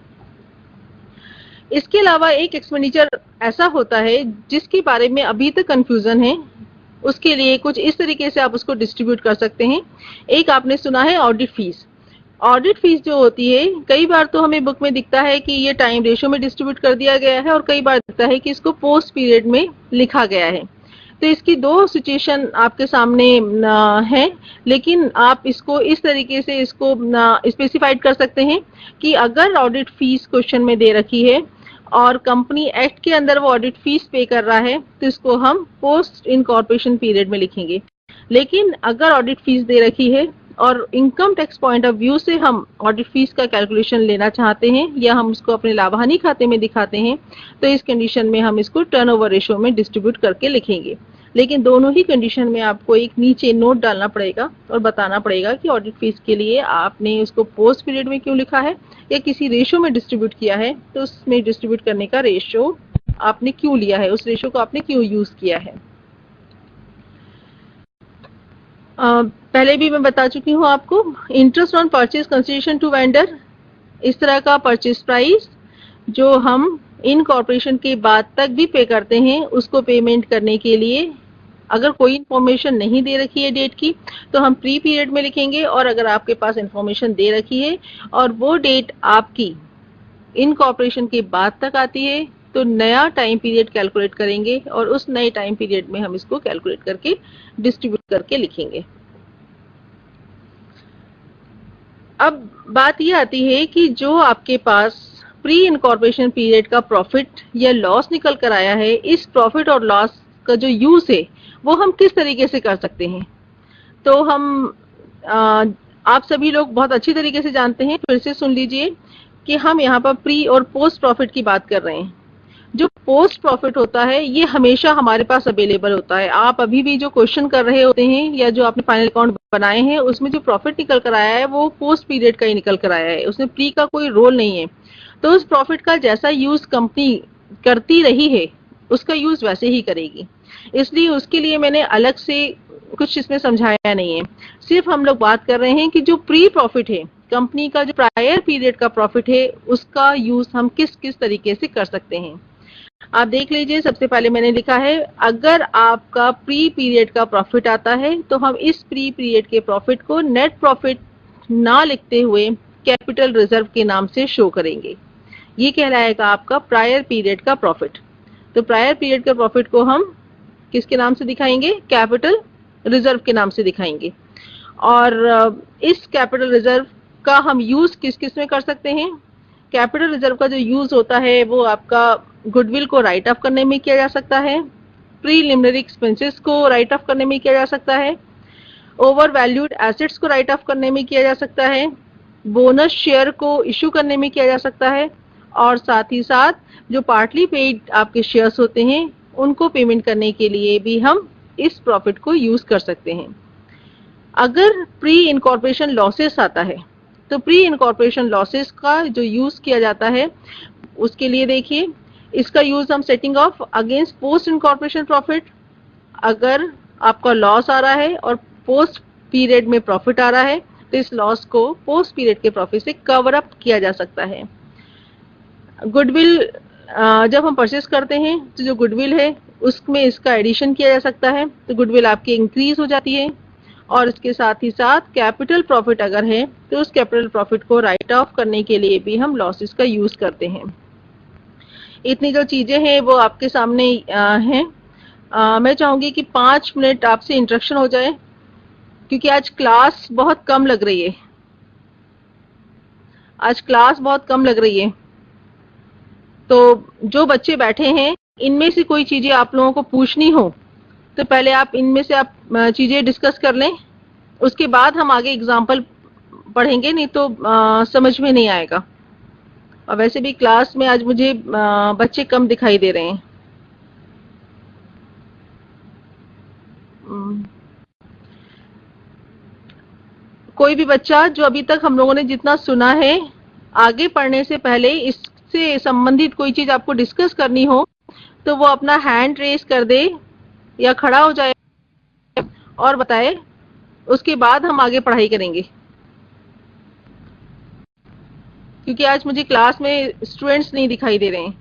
इसके अलावा एक एक्सपेंडिचर ऐसा होता है जिसके बारे में अभी तक कंफ्यूजन है, उसके लिए कुछ इस तरीके से आप उसको डिस्ट्रीब्यूट कर सकते हैं। एक आपने सुना है ऑडिट फीस। ऑडिट फीस जो होती है, कई बार तो हमें बुक में दिखता है कि ये टाइम रेशियो में डिस्ट्रीब्यूट कर दिया गया है और कई बार दिखता है कि इसको पोस्ट पीरियड में लिखा गया है। तो इसकी दो सिचुएशन आपके सामने है, लेकिन आप इसको इस तरीके से इसको स्पेसिफाइड कर सकते हैं कि अगर ऑडिट फीस क्वेश्चन में दे रखी है और कंपनी एक्ट के अंदर वो ऑडिट फीस पे कर रहा है तो इसको हम पोस्ट इनकॉर्पोरेशन पीरियड में लिखेंगे। लेकिन अगर ऑडिट फीस दे रखी है और income tax point of view से हम ऑडिट फीस का कैलकुलेशन लेना चाहते हैं या हम उसको अपने लाभहानि खाते में दिखाते हैं तो इस कंडीशन में हम इसको टर्नओवर रेशियो में डिस्ट्रीब्यूट करके लिखेंगे। लेकिन दोनों ही कंडीशन में आपको एक नीचे नोट डालना पड़ेगा और बताना पड़ेगा कि ऑडिट फीस के लिए आपने उसको पोस्ट पीरियड में क्यों लिखा है या किसी रेशियो में डिस्ट्रीब्यूट किया है तो उसमें डिस्ट्रीब्यूट करने का रेशियो आपने क्यों लिया है, उस रेशियो को आपने क्यों यूज किया है। पहले भी मैं बता चुकी हूँ आपको, interest on purchase consideration to vendor, इस तरह का परचेज प्राइस जो हम इनकॉर्पोरेशन के बाद तक भी पे करते हैं, उसको पेमेंट करने के लिए अगर कोई इंफॉर्मेशन नहीं दे रखी है डेट की तो हम प्री पीरियड में लिखेंगे, और अगर आपके पास इंफॉर्मेशन दे रखी है और वो डेट आपकी इनकॉर्पोरेशन के बाद तक आती है तो नया टाइम पीरियड कैलकुलेट करेंगे और उस नए टाइम पीरियड में हम इसको कैलकुलेट करके डिस्ट्रीब्यूट करके लिखेंगे। अब बात ये आती है कि जो आपके पास प्री इनकॉर्पोरेशन पीरियड का प्रॉफिट या लॉस निकल कर आया है, इस प्रॉफिट और लॉस का जो यूज है वो हम किस तरीके से कर सकते हैं। तो हम आप सभी लोग बहुत अच्छी तरीके से जानते हैं, फिर से सुन लीजिए कि हम यहाँ पर प्री और पोस्ट प्रॉफिट की बात कर रहे हैं। जो पोस्ट प्रॉफिट होता है ये हमेशा हमारे पास अवेलेबल होता है। आप अभी भी जो क्वेश्चन कर रहे होते हैं या जो आपने फाइनल अकाउंट बनाए हैं उसमें जो प्रॉफिट निकल कर आया है वो पोस्ट पीरियड का ही निकल कर आया है, उसमें प्री का कोई रोल नहीं है। तो उस प्रॉफिट का जैसा यूज कंपनी करती रही है उसका यूज वैसे ही करेगी, इसलिए उसके लिए मैंने अलग से कुछ इसमें समझाया नहीं है। सिर्फ हम लोग बात कर रहे हैं कि जो प्री प्रॉफिट है, कंपनी का जो प्रायर पीरियड का प्रॉफिट है, उसका यूज हम किस किस तरीके से कर सकते हैं। आप देख लीजिए, सबसे पहले मैंने लिखा है अगर आपका प्री पीरियड का प्रॉफिट आता है तो हम इस प्री पीरियड के प्रॉफिट को नेट प्रॉफिट ना लिखते हुए कैपिटल रिजर्व के नाम से शो करेंगे। ये कहलाएगा आपका प्रायर पीरियड का प्रॉफिट। तो प्रायर पीरियड का प्रॉफिट को हम किसके नाम से दिखाएंगे? कैपिटल रिजर्व के नाम से दिखाएंगे। और इस कैपिटल रिजर्व का हम यूज किस किस में कर सकते हैं? कैपिटल रिजर्व का जो यूज होता है वो आपका गुडविल को राइट ऑफ करने में किया जा सकता है, प्रीलिमिनरी एक्सपेंसेस को राइट ऑफ करने में किया जा सकता है, ओवर वैल्यूड एसेट्स को राइट ऑफ करने में किया जा सकता है, बोनस शेयर को इशू करने में किया जा सकता है, और साथ ही साथ जो पार्टली पेड आपके शेयर्स होते हैं उनको पेमेंट करने के लिए भी हम इस प्रॉफिट को यूज कर सकते हैं। अगर प्री इनकॉर्पोरेशन लॉसेस आता है तो प्री इनकॉर्पोरेशन लॉसेस का जो यूज किया जाता है उसके लिए देखिए, इसका यूज हम setting of against post incorporation profit. अगर आपका लॉस आ रहा है और पोस्ट पीरियड में प्रॉफिट आ रहा है तो इस लॉस को पोस्ट पीरियड के प्रॉफिट से कवर अप किया जा सकता है। गुडविल जब हम परचेस करते हैं तो जो गुडविल है उसमें इसका एडिशन किया जा सकता है, तो गुडविल आपकी इंक्रीज हो जाती है। और इसके साथ ही साथ कैपिटल प्रॉफिट अगर है तो उस कैपिटल प्रॉफिट को राइट ऑफ करने के लिए भी हम लॉसेस का यूज करते हैं। इतनी जो चीजें हैं वो आपके सामने हैं। मैं चाहूंगी कि 5 मिनट आपसे इंट्रोडक्शन हो जाए, क्योंकि आज क्लास बहुत कम लग रही है। आज क्लास बहुत कम लग रही है, तो जो बच्चे बैठे हैं इनमें से कोई चीजें आप लोगों को पूछनी हो तो पहले आप इनमें से आप चीजें डिस्कस कर लें, उसके बाद हम आगे एग्जाम्पल पढ़ेंगे, नहीं तो समझ में नहीं आएगा। और वैसे भी क्लास में आज मुझे बच्चे कम दिखाई दे रहे हैं। कोई भी बच्चा जो अभी तक हम लोगों ने जितना सुना है, आगे पढ़ने से पहले इससे संबंधित कोई चीज आपको डिस्कस करनी हो तो वो अपना हैंड रेस कर दे या खड़ा हो जाए और बताए, उसके बाद हम आगे पढ़ाई करेंगे। क्योंकि आज मुझे क्लास में स्टूडेंट्स नहीं दिखाई दे रहे हैं,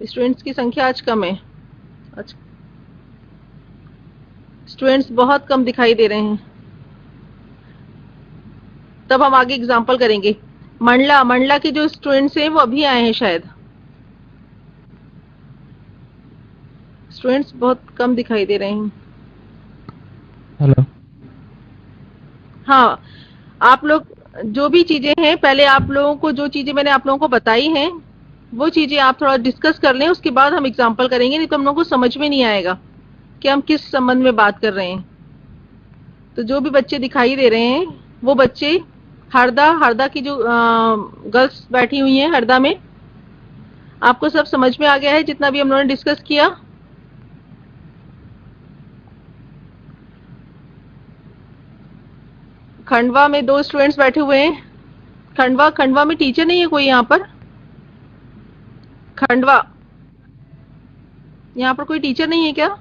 स्टूडेंट्स की संख्या आज कम है। अच्छा, स्टूडेंट्स बहुत कम दिखाई दे रहे हैं, तब हम आगे एग्जाम्पल करेंगे। मंडला के जो स्टूडेंट्स हैं वो अभी आए हैं शायद। स्टूडेंट्स बहुत कम दिखाई दे रहे हैं। हेलो। हाँ, आप लोग जो भी चीजें हैं, पहले आप लोगों को जो चीजें मैंने आप लोगों को बताई हैं वो चीजें आप थोड़ा डिस्कस कर लें, उसके बाद हम एग्जाम्पल करेंगे, नहीं तो हम लोगों को समझ में नहीं आएगा कि हम किस संबंध में बात कर रहे हैं। तो जो भी बच्चे दिखाई दे रहे हैं वो बच्चे हरदा की जो गर्ल्स बैठी हुई हैं हरदा में, आपको सब समझ में आ गया है जितना भी हम लोगों ने डिस्कस किया? खंडवा में 2 स्टूडेंट्स बैठे हुए हैं। खंडवा में टीचर नहीं है कोई यहाँ पर? खंडवा, यहाँ पर कोई टीचर नहीं है क्या?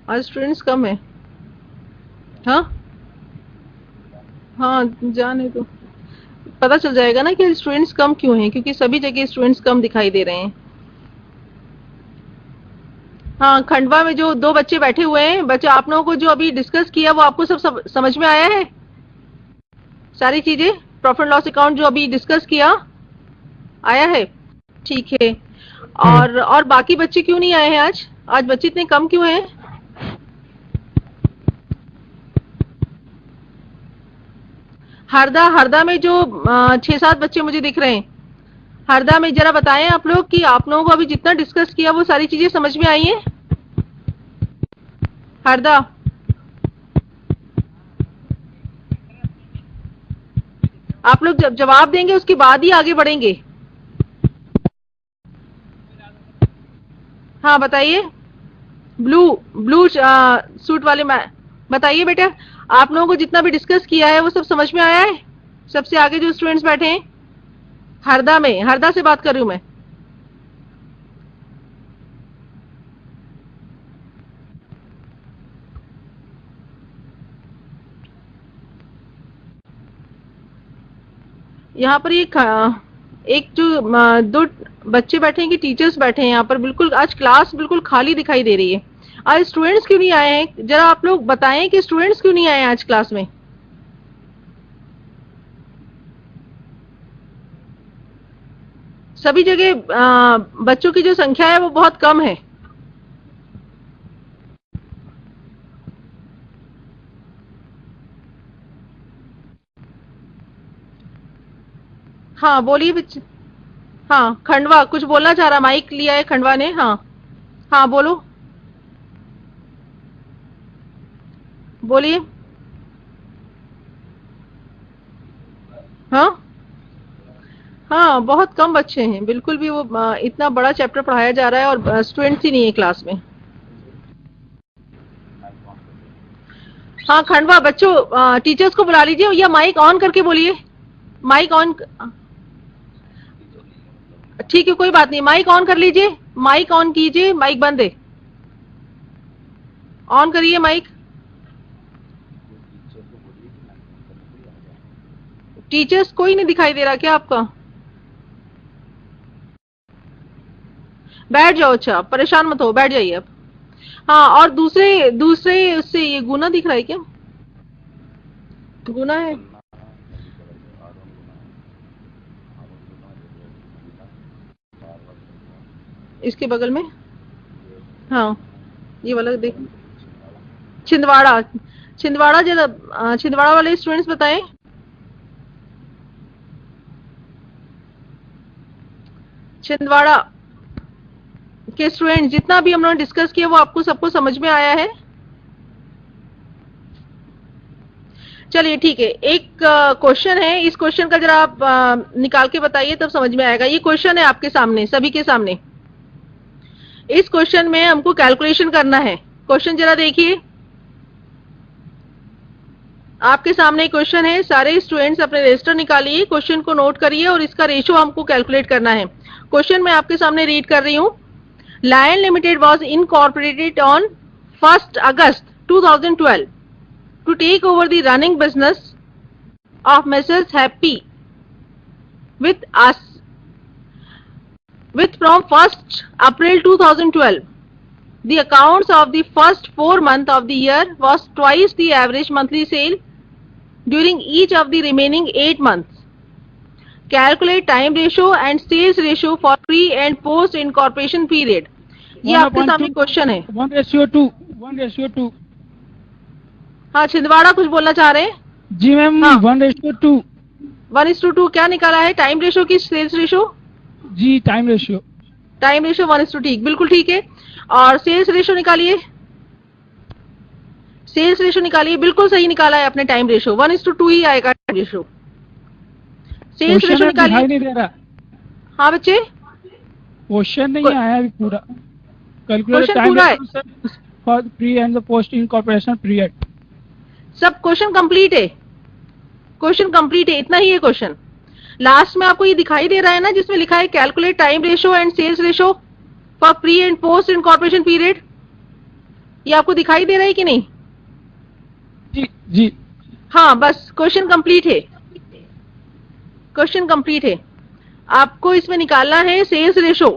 आज स्टूडेंट्स कम है। हाँ हाँ, जाने दो, पता चल जाएगा ना कि स्टूडेंट्स कम क्यों हैं, क्योंकि सभी जगह स्टूडेंट्स कम दिखाई दे रहे हैं। हाँ, खंडवा में जो 2 बच्चे बैठे हुए हैं, बच्चे आप लोगों को जो अभी डिस्कस किया वो आपको सब समझ में आया है? सारी चीजें प्रॉफिट लॉस अकाउंट जो अभी डिस्कस किया आया है? ठीक है। और बाकी बच्चे क्यों नहीं आए हैं आज? आज बच्चे इतने कम क्यों हैं? हरदा में जो 6-7 बच्चे मुझे दिख रहे हैं, हरदा में जरा बताएं आप लोग कि आप लोगों को अभी जितना डिस्कस किया वो सारी चीजें समझ में आई हैं? हरदा, आप लोग जब जवाब देंगे उसके बाद ही आगे बढ़ेंगे। हाँ बताइए, ब्लू सूट वाले बताइए बेटा, आप लोगों को जितना भी डिस्कस किया है वो सब समझ में आया है? सबसे आगे जो स्टूडेंट्स बैठे हैं हरदा से बात कर रही हूं मैं। यहाँ पर एक जो 2 बच्चे बैठे हैं कि टीचर्स बैठे हैं यहाँ पर, बिल्कुल आज क्लास बिल्कुल खाली दिखाई दे रही है। आज स्टूडेंट्स क्यों नहीं आए हैं? जरा आप लोग बताएं कि स्टूडेंट्स क्यों नहीं आए हैं आज क्लास में? सभी जगह बच्चों की जो संख्या है वो बहुत कम है। हाँ बोलिए बच्चे। हाँ खंडवा कुछ बोलना चाह रहा, माइक लिया है खंडवा ने। हाँ हाँ बोलो, बोलिए। हाँ हाँ बहुत कम बच्चे हैं, बिल्कुल भी वो इतना बड़ा चैप्टर पढ़ाया जा रहा है और स्टूडेंट्स ही नहीं है क्लास में। हाँ खंडवा बच्चों, टीचर्स को बुला लीजिए या माइक ऑन करके बोलिए। माइक ऑन, ठीक है कोई बात नहीं, माइक ऑन कर लीजिए, माइक ऑन कीजिए, माइक बंद है, ऑन करिए माइक। टीचर्स कोई नहीं दिखाई दे रहा क्या आपका? बैठ जाओ, अच्छा परेशान मत हो, बैठ जाइए अब। हाँ और दूसरे दूसरे उससे ये गुना दिख रहा है क्या? गुना है इसके बगल में। हाँ ये वाला देख, छिंदवाड़ा। छिंदवाड़ा जरा छिंदवाड़ा वाले स्टूडेंट्स बताएं। छिंदवाड़ा के स्टूडेंट, जितना भी हम लोगों ने डिस्कस किया वो आपको सबको समझ में आया है? चलिए ठीक है, एक क्वेश्चन है, इस क्वेश्चन का जरा आप निकाल के बताइए तब समझ में आएगा। ये क्वेश्चन है आपके सामने, सभी के सामने। इस क्वेश्चन में हमको कैलकुलेशन करना है। क्वेश्चन जरा देखिए, आपके सामने क्वेश्चन है, सारे स्टूडेंट्स अपने रजिस्टर निकालिए, क्वेश्चन को नोट करिए और इसका रेशियो हमको कैलकुलेट करना है। क्वेश्चन मैं आपके सामने रीड कर रही हूँ। Lion Limited was incorporated on 1st August 2012 to take over the running business of Messrs. Happy with us with from 1st April 2012. The accounts of the first 4 months of the year was twice the average monthly sale during each of the remaining 8 months. Calculate time ratio and sales ratio for pre and post incorporation period. ये आपके सामने question है। 1:2 हाँ छिंदवाड़ा कुछ बोलना चाह रहे हैं? जी मैम। हाँ। 1:2 1:2 क्या निकाला है? टाइम रेशो की सेल्स रेशो? जी टाइम रेशियो। टाइम रेशो 1:2, ठीक, बिल्कुल ठीक है। और सेल्स रेशो निकालिए, सेल्स रेशो निकालिए, बिल्कुल सही निकाला है आपने। टाइम रेशो 1:2 ही आएगा टाइम रेशो। सेल्स रेशो निकालिए। नहीं दे रहा। हाँ बच्चे क्वेश्चन नहीं आया अभी पूरा। कैलकुलेट क्वेश्चन पूरा है, for pre and the post incorporation period. सब क्वेश्चन कंप्लीट है, क्वेश्चन कंप्लीट है, इतना ही है क्वेश्चन। लास्ट में आपको ये दिखाई दे रहा है ना जिसमें लिखा है calculate time ratio and sales ratio for pre and post incorporation period. ये आपको दिखाई दे रहा है कि नहीं? जी जी। हाँ बस क्वेश्चन कंप्लीट है, क्वेश्चन कंप्लीट है। आपको इसमें निकालना है सेल्स रेशो।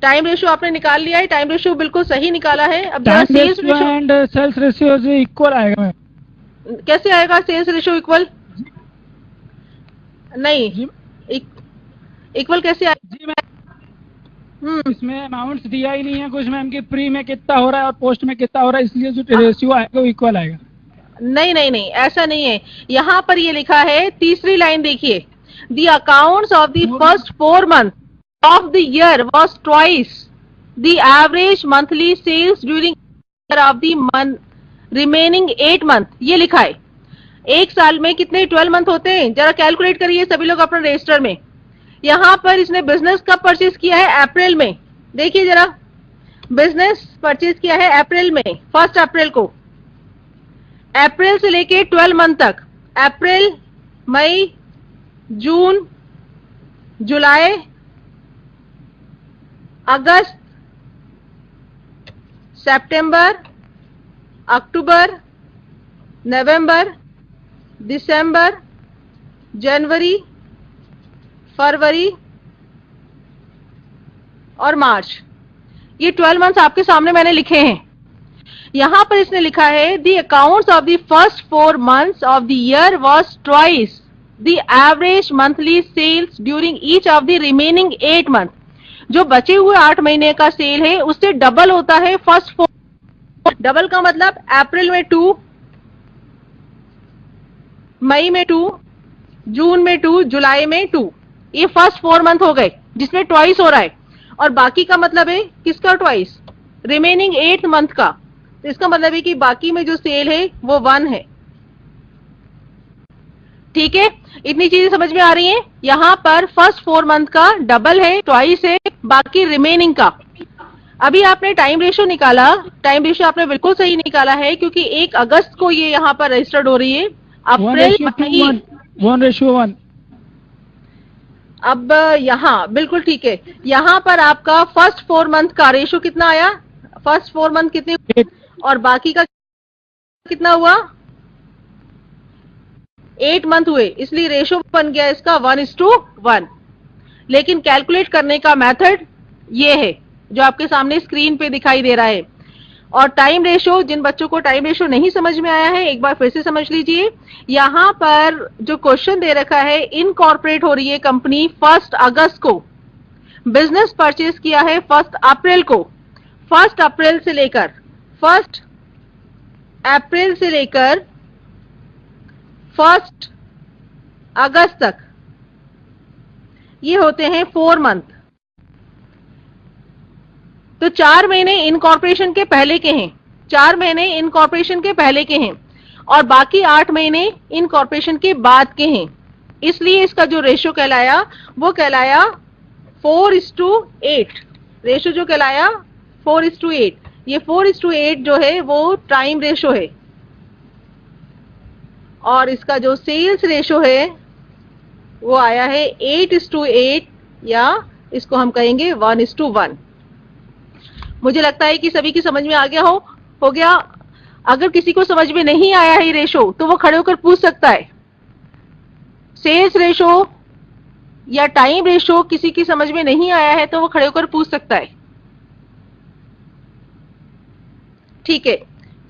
टाइम रेशो आपने निकाल लिया है, टाइम रेशो बिल्कुल सही निकाला है। अब जरा sales ratio and sales ratio equal आएगा मैम। कैसे आएगा सेल्स रेशो इक्वल? नहीं, इक्वल कैसे आएगा? जी मैम इसमें अमाउंट्स दिया ही नहीं है कुछ मैम कि प्री में कितना हो रहा है और पोस्ट में कितना हो रहा है, इसलिए जो रेशियो आएगा वो इक्वल आएगा। नहीं नहीं नहीं ऐसा नहीं है, यहाँ पर ये लिखा है, तीसरी लाइन देखिए, the accounts of the first 4 months of the year was twice the average monthly sales during of the month remaining 8 months। ये लिखा है। एक साल में कितने 12 मंथ होते हैं? जरा कैलकुलेट करिए सभी लोग अपने रजिस्टर में। यहाँ पर इसने बिजनेस कब परचेज किया है? अप्रैल में। देखिए जरा, बिजनेस परचेज किया है अप्रैल में, 1 अप्रैल को। अप्रैल से लेके 12 मंथ तक, अप्रैल, मई, जून, जुलाई, अगस्त, सितंबर, अक्टूबर, नवंबर, दिसंबर, जनवरी, फरवरी और मार्च। ये 12 मंथ्स आपके सामने मैंने लिखे हैं। यहां पर इसने लिखा है the accounts of the first 4 months of the year was twice the average monthly sales during each of the remaining 8 months। जो बचे हुए 8 महीने का सेल है उससे डबल होता है फर्स्ट 4। डबल का मतलब अप्रैल में 2, मई में 2, जून में 2, जुलाई में 2, ये फर्स्ट 4 मंथ हो गए जिसमें ट्वाइस हो रहा है, और बाकी का मतलब है किसका ट्वाइस, रिमेनिंग 8 मंथ का। तो इसका मतलब है कि बाकी में जो सेल है वो 1 है। ठीक है, इतनी चीजें समझ में आ रही हैं। यहां पर फर्स्ट 4 मंथ का डबल है, ट्वाइस है, बाकी रिमेनिंग का। अभी आपने टाइम रेशियो निकाला, टाइम रेशियो आपने बिल्कुल सही निकाला है, क्योंकि 1 अगस्त को ये यहाँ पर रजिस्टर्ड हो रही है, अप्रैल मई 1:1। अब यहाँ बिल्कुल ठीक है, यहाँ पर आपका फर्स्ट 4 मंथ का रेशियो कितना आया, फर्स्ट 4 मंथ कितने, और बाकी का कितना हुआ, 8 मंथ हुए, इसलिए रेशियो बन गया इसका 1:1। लेकिन कैलकुलेट करने का मेथड ये है जो आपके सामने स्क्रीन पे दिखाई दे रहा है। और टाइम रेशियो, जिन बच्चों को टाइम रेशियो नहीं समझ में आया है एक बार फिर से समझ लीजिए। यहां पर जो क्वेश्चन दे रखा है, इनकॉर्पोरेट हो रही है कंपनी 1 अगस्त को, बिजनेस परचेज किया है 1 अप्रैल को, 1 अप्रैल से लेकर 1 अगस्त तक, ये होते हैं 4 मंथ। तो 4 महीने इनकॉर्पोरेशन के पहले के हैं, 4 महीने इनकॉर्पोरेशन के पहले के हैं, और बाकी 8 महीने इनकॉर्पोरेशन के बाद के हैं। इसलिए इसका जो रेशियो कहलाया वो कहलाया 4:8। रेशियो जो कहलाया 4:8, ये 4:8 जो है वो टाइम रेशियो है। और इसका जो सेल्स रेशियो है वो आया है 8:8, या इसको हम कहेंगे 1:1। मुझे लगता है कि सभी की समझ में आ गया हो गया। अगर किसी को समझ में नहीं आया है रेशो, तो वो खड़े होकर पूछ सकता है। सेल्स रेशो या टाइम रेशो किसी की समझ में नहीं आया है तो वो खड़े होकर पूछ सकता है। ठीक है,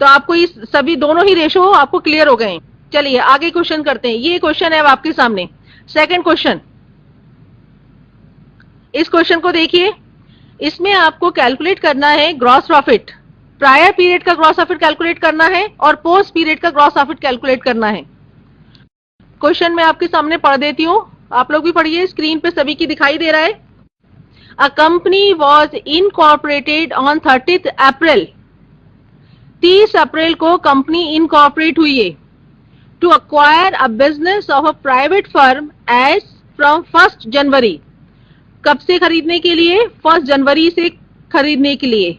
तो आपको ये सभी दोनों ही रेशो आपको क्लियर हो गए। चलिए आगे क्वेश्चन करते हैं। ये क्वेश्चन है अब आपके सामने, सेकंड क्वेश्चन। इस क्वेश्चन को देखिए, इसमें आपको कैलकुलेट करना है ग्रॉस प्रॉफिट। प्रायर पीरियड का ग्रॉस प्रॉफिट कैलकुलेट करना है और पोस्ट पीरियड का ग्रॉस प्रॉफिट कैलकुलेट करना है। क्वेश्चन मैं आपके सामने पढ़ देती हूं, आप लोग भी पढ़िए, स्क्रीन पे सभी की दिखाई दे रहा है। A company was incorporated on 30 April. 30 अप्रैल को कंपनी इनकॉर्पोरेट हुई है। To acquire a business of a private firm as from 1 January. कब से खरीदने के लिए? 1 जनवरी से खरीदने के लिए।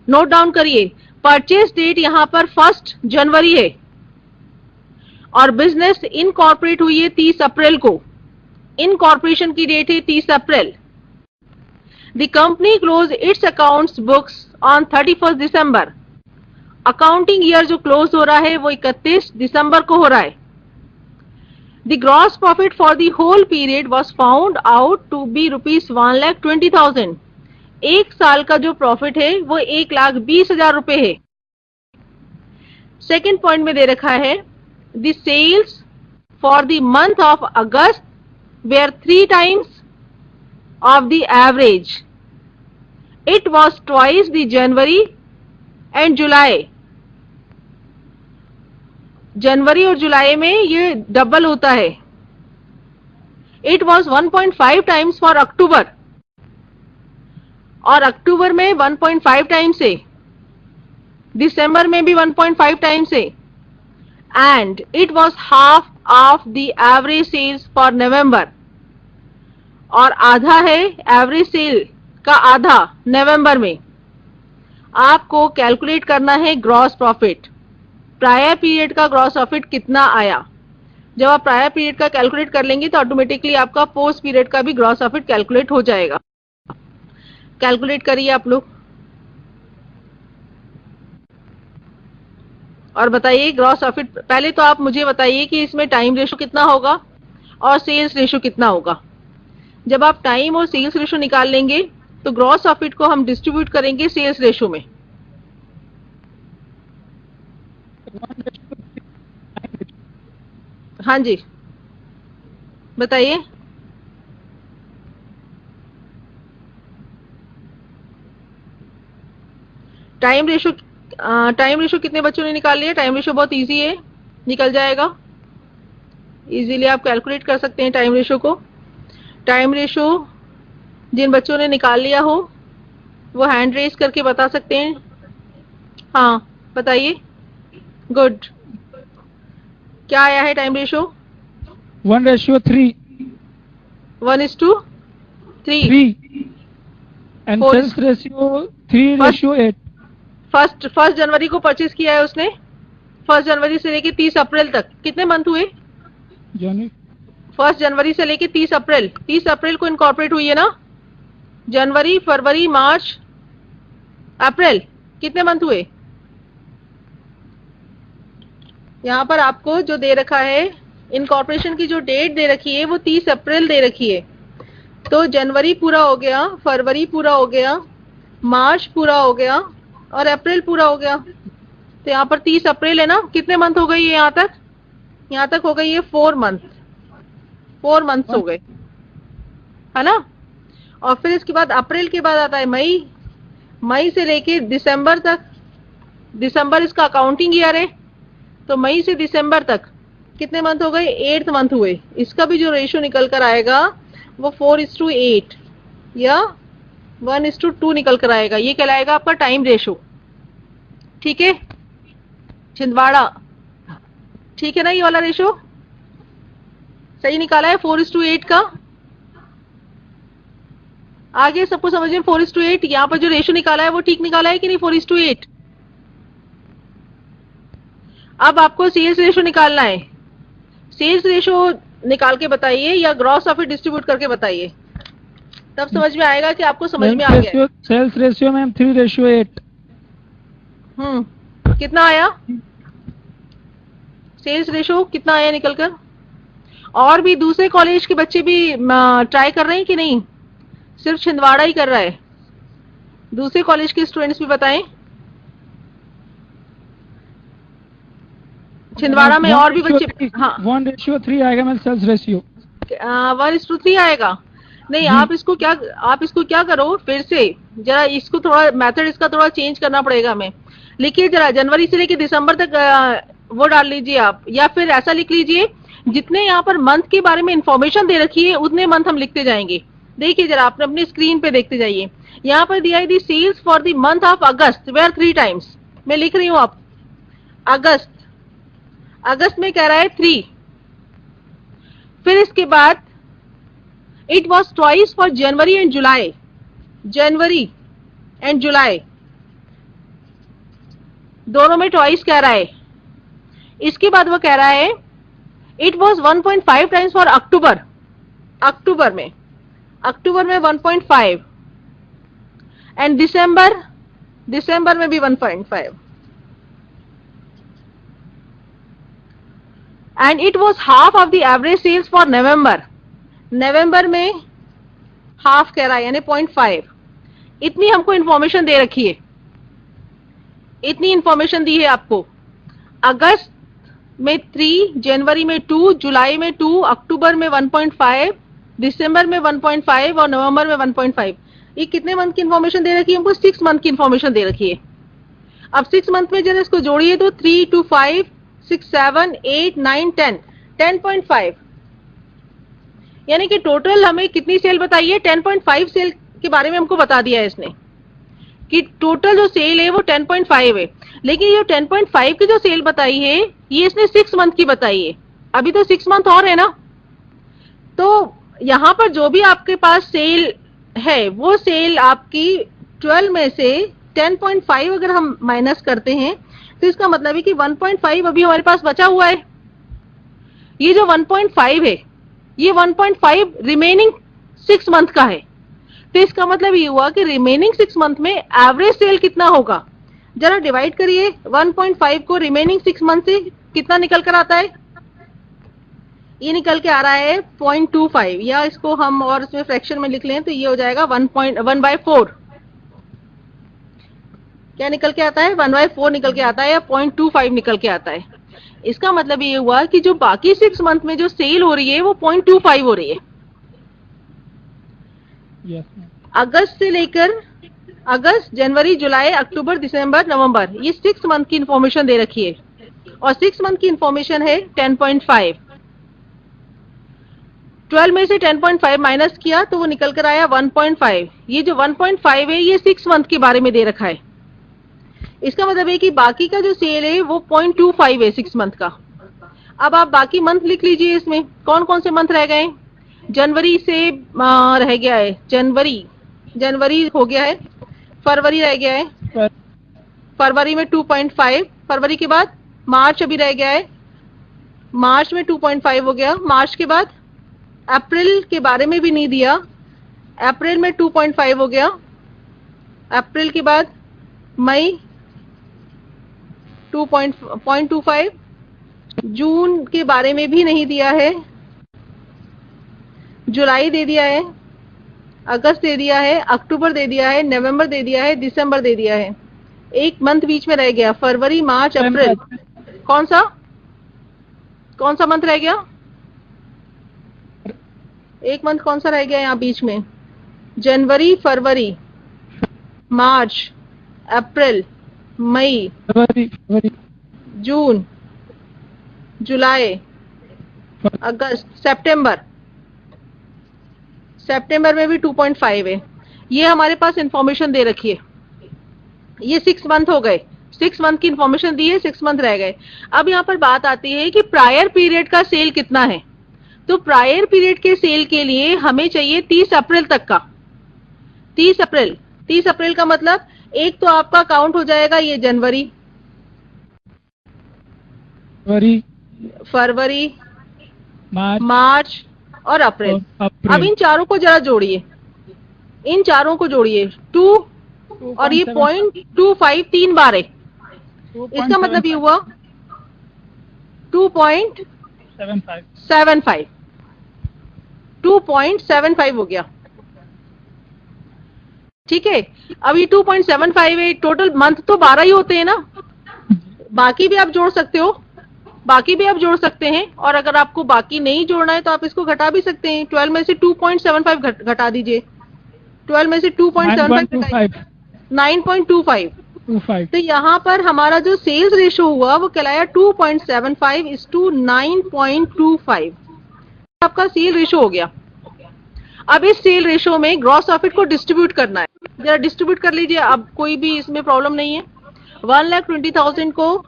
नोट डाउन करिए, परचेज डेट यहां पर 1 जनवरी है और बिजनेस इनकॉर्पोरेट हुई है 30 अप्रैल को। इनकॉर्पोरेशन की डेट है 30 अप्रैल। The company close its accounts books on 31 December. Accounting year जो क्लोज हो रहा है वो 31 दिसंबर को हो रहा है। The gross profit for the whole period was found out to be rupees 1,20,000। एक साल का जो प्रॉफिट है वो 1,20,000 रुपए है। सेकेंड पॉइंट में दे रखा है, the sales for the month of August were 3 times of the average. It was twice the January and July। जनवरी और जुलाई में ये डबल होता है। इट वॉज 1.5 टाइम्स फॉर अक्टूबर, और अक्टूबर में 1.5 टाइम्स है, दिसंबर में भी 1.5 टाइम्स है, and it was half of the average sales for November, और आधा है एवरेज सेल का आधा नवंबर में। आपको कैलकुलेट करना है ग्रॉस प्रॉफिट। प्रायर पीरियड का ग्रॉस प्रॉफिट कितना आया। जब आप प्रायर पीरियड का कैलकुलेट कर लेंगे तो ऑटोमेटिकली आपका पोस्ट पीरियड का भी ग्रॉस प्रॉफिट कैलकुलेट हो जाएगा। कैलकुलेट करिए आप लोग और बताइए ग्रॉस प्रॉफिट। पहले तो आप मुझे बताइए कि इसमें टाइम रेशो कितना होगा और सेल्स रेशो कितना होगा। जब आप टाइम और सेल्स रेशो निकाल लेंगे तो ग्रॉस प्रॉफिट को हम डिस्ट्रीब्यूट करेंगे सेल्स रेशो में। हाँ जी बताइए। टाइम रेशो कितने बच्चों ने निकाल लिया? टाइम रेशो बहुत इजी है, निकल जाएगा। इजीली आप कैलकुलेट कर सकते हैं टाइम रेशो को। टाइम रेशो जिन बच्चों ने निकाल लिया हो वो हैंड रेज करके बता सकते हैं। हाँ बताइए। गुड। क्या आया है time ratio? 1:3. 1:3 and sales ratio 3:8. First जनवरी को परचेज किया है उसने। 1 जनवरी से लेके 30 अप्रैल तक कितने मंथ हुए? 1 जनवरी से लेके 30 अप्रैल। 30 अप्रैल को इनकॉर्पोरेट हुई है ना। जनवरी, फरवरी, मार्च, अप्रैल, कितने मंथ हुए? यहाँ पर आपको जो दे रखा है इनकॉर्पोरेशन की जो डेट दे रखी है वो 30 अप्रैल दे रखी है। तो जनवरी पूरा हो गया, फरवरी पूरा हो गया, मार्च पूरा हो गया और अप्रैल पूरा हो गया। तो यहाँ पर 30 अप्रैल है ना। कितने मंथ हो गई है यहाँ तक? यहाँ तक हो गई है 4 मंथ। 4 मंथ्स हो गए, है ना। और फिर इसके बाद अप्रैल के बाद आता है मई। मई से लेके दिसंबर तक। दिसंबर इसका अकाउंटिंग ईयर है, तो मई से दिसंबर तक कितने मंथ हो गए? 8 मंथ हुए। इसका भी जो रेशियो निकल कर आएगा वो 4:8 या 1:2 निकल कर आएगा। ये कहलाएगा आपका टाइम रेशो। ठीक है छिंदवाड़ा, ठीक है ना। ये वाला रेशो सही निकाला है 4:8 का। आगे सबको समझ में 4:8 यहाँ पर जो रेशो निकाला है वो ठीक निकाला है कि नहीं? 4:8। अब आपको सेल्स रेशो निकालना है। सेल्स रेशो निकाल के बताइए या ग्रॉस प्रॉफिट डिस्ट्रीब्यूट करके बताइए, तब समझ में आएगा कि आपको समझ में आ गया। Sales ratio ma'am 3:8। कितना आया सेल्स रेशो? कितना आया निकलकर? और भी दूसरे कॉलेज के बच्चे भी ट्राई कर रहे हैं कि नहीं? सिर्फ छिंदवाड़ा ही कर रहा है? दूसरे कॉलेज के स्टूडेंट्स भी बताएं। छिंदवाड़ा में और भी बच्चे। हाँ 1:3 आएगा मैम सेल्स रेशियो। 1:3 आएगा। नहीं आप इसको क्या करो, फिर से जरा इसको थोड़ा मेथड इसका थोड़ा चेंज करना पड़ेगा हमें। लिखिए जरा जनवरी से लेके दिसंबर तक वो डाल लीजिए आप, या फिर ऐसा लिख लीजिए जितने यहाँ पर मंथ के बारे में इंफॉर्मेशन दे रखी है उतने मंथ हम लिखते जाएंगे। देखिए जरा आपने अपनी स्क्रीन पे देखते जाइए। यहाँ पर दिया है the sales for the month of August were 3 times. मैं लिख रही हूँ आप अगस्त। अगस्त में कह रहा है 3। फिर इसके बाद it was twice for January and July. जनवरी एंड जुलाई दोनों में ट्वाइस कह रहा है। इसके बाद वो कह रहा है it was 1.5 times for October. अक्टूबर में 1.5 एंड दिसंबर में भी 1.5 and it was half of the average sales for November. नवंबर में हाफ कह रहा है यानी 0.5। इतनी हमको इंफॉर्मेशन दे रखी है, इतनी इंफॉर्मेशन दी है आपको। अगस्त में 3, जनवरी में 2, जुलाई में 2, अक्टूबर में 1.5, दिसंबर में 1.5 और नवंबर में 1.5। ये कितने मंथ की इंफॉर्मेशन दे रखी है हमको? 6 मंथ की इंफॉर्मेशन दे रखी है। अब 6 मंथ में जरा इसको जोड़िए तो 3 to 5, 6, 7, 8, 9, 10, 10.5 यानी कि टोटल हमें कितनी सेल बताई है? 10.5 सेल के बारे में हमको बता दिया है इसने कि टोटल जो सेल है वो 10.5 है। लेकिन ये 10.5 की जो सेल बताई है ये इसने 6 मंथ की बताई है। अभी तो 6 मंथ और है ना। तो यहाँ पर जो भी आपके पास सेल है वो सेल आपकी 12 में से 10.5 अगर हम माइनस करते हैं तो इसका मतलब है कि 1.5 अभी हमारे पास बचा हुआ है। ये जो 1.5 है ये 1.5 रिमेनिंग 6 मंथ का है। तो इसका मतलब ये हुआ कि रिमेनिंग 6 मंथ में एवरेज सेल कितना होगा? जरा डिवाइड करिए 1.5 को रिमेनिंग 6 मंथ से, कितना निकल कर आता है? ये निकल के आ रहा है 0.25, या इसको हम और इसमें फ्रैक्शन में लिख लें तो ये हो जाएगा 1/4। क्या निकल के आता है? 1/4 निकल के आता है या 0.25 निकल के आता है। इसका मतलब ये हुआ कि जो बाकी 6 मंथ में जो सेल हो रही है वो 0.25 हो रही है। अगस्त से लेकर अगस्त, जनवरी, जुलाई, अक्टूबर, दिसंबर, नवंबर, ये 6 मंथ की इंफॉर्मेशन दे रखी है और 6 मंथ की इंफॉर्मेशन है 10.5। 12 में से 10.5 माइनस किया तो वो निकल कर आया 1.5। ये जो 1.5 है ये 6 मंथ के बारे में दे रखा है। इसका मतलब है कि बाकी का जो सेल है वो 0.25 है 6 मंथ का। अब आप बाकी मंथ लिख लीजिए। इसमें कौन कौन से मंथ रह गए? जनवरी से रह गया है, जनवरी हो गया है, फरवरी रह गया है, फरवरी में 2.5, फरवरी के बाद मार्च अभी रह गया है, मार्च में 2.5 हो गया। मार्च के बाद अप्रैल के बारे में भी नहीं दिया, अप्रैल में 2.5 हो गया। अप्रैल के बाद मई 2.25, जून के बारे में भी नहीं दिया है, जुलाई दे दिया है, अगस्त दे दिया है, अक्टूबर दे दिया है, नवंबर दे दिया है, दिसंबर दे दिया है। एक मंथ बीच में रह गया, फरवरी मार्च अप्रैल। कौन सा मंथ रह गया? एक मंथ कौन सा रह गया यहाँ बीच में? जनवरी, फरवरी, मार्च, अप्रैल, मई, जून, जुलाई, अगस्त, सितंबर में भी 2.5 है। ये हमारे पास इंफॉर्मेशन दे रखी है। ये 6 मंथ हो गए, 6 मंथ की इंफॉर्मेशन दी है, 6 मंथ रह गए। अब यहाँ पर बात आती है कि प्रायर पीरियड का सेल कितना है। तो प्रायर पीरियड के सेल के लिए हमें चाहिए 30 अप्रैल तक का। 30 अप्रैल का मतलब एक तो आपका काउंट हो जाएगा ये जनवरी, फरवरी, मार्च और अप्रैल। अब इन चारों को जरा जोड़िए, इन चारों को जोड़िए। 2 और ये 0.25 3 बार है। इसका मतलब ये हुआ 2.75, 2.75 हो गया। ठीक है, अब ये 2.75 है। टोटल मंथ तो 12 ही होते हैं ना, बाकी भी आप जोड़ सकते हो, बाकी भी आप जोड़ सकते हैं। और अगर आपको बाकी नहीं जोड़ना है तो आप इसको घटा भी सकते हैं। 12 में से 2.75 घटा दीजिए, 12 में से 2.75 9.25। तो यहाँ पर हमारा जो सेल्स रेशो हुआ वो कहलाया 2.75:9.25। आपका सेल रेशो हो गया। अब इस सेल रेशो में ग्रॉस प्रॉफिट को डिस्ट्रीब्यूट करना है, जरा डिस्ट्रीब्यूट कर लीजिए। अब कोई भी इसमें प्रॉब्लम नहीं है। 1,20,000 को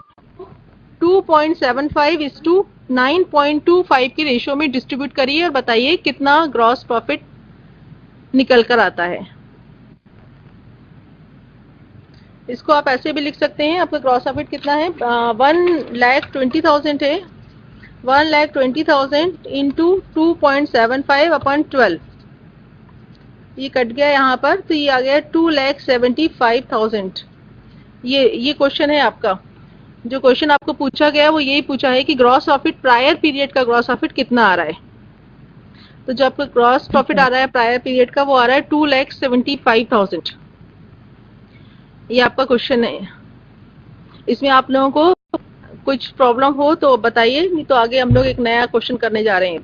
2.75:9.25 की रेशो में डिस्ट्रीब्यूट करिए और बताइए कितना ग्रॉस प्रॉफिट निकल कर आता है। इसको आप ऐसे भी लिख सकते हैं। आपका ग्रॉस प्रॉफिट कितना है? 1,20,000 है। 1,20,000 इंटू 2.75/12, ये कट गया यहाँ पर, तो ये आ गया 2,75,000। ये क्वेश्चन है आपका। जो क्वेश्चन आपको पूछा गया वो यही पूछा है कि ग्रॉस प्रॉफिट प्रायर पीरियड का ग्रॉस प्रॉफिट कितना आ रहा है। तो जो आपका ग्रॉस प्रॉफिट आ रहा है प्रायर पीरियड का वो आ रहा है 2,75,000। ये आपका क्वेश्चन है। इसमें आप लोगों को कुछ प्रॉब्लम हो तो बताइए, नहीं तो आगे हम लोग एक नया क्वेश्चन करने जा रहे हैं।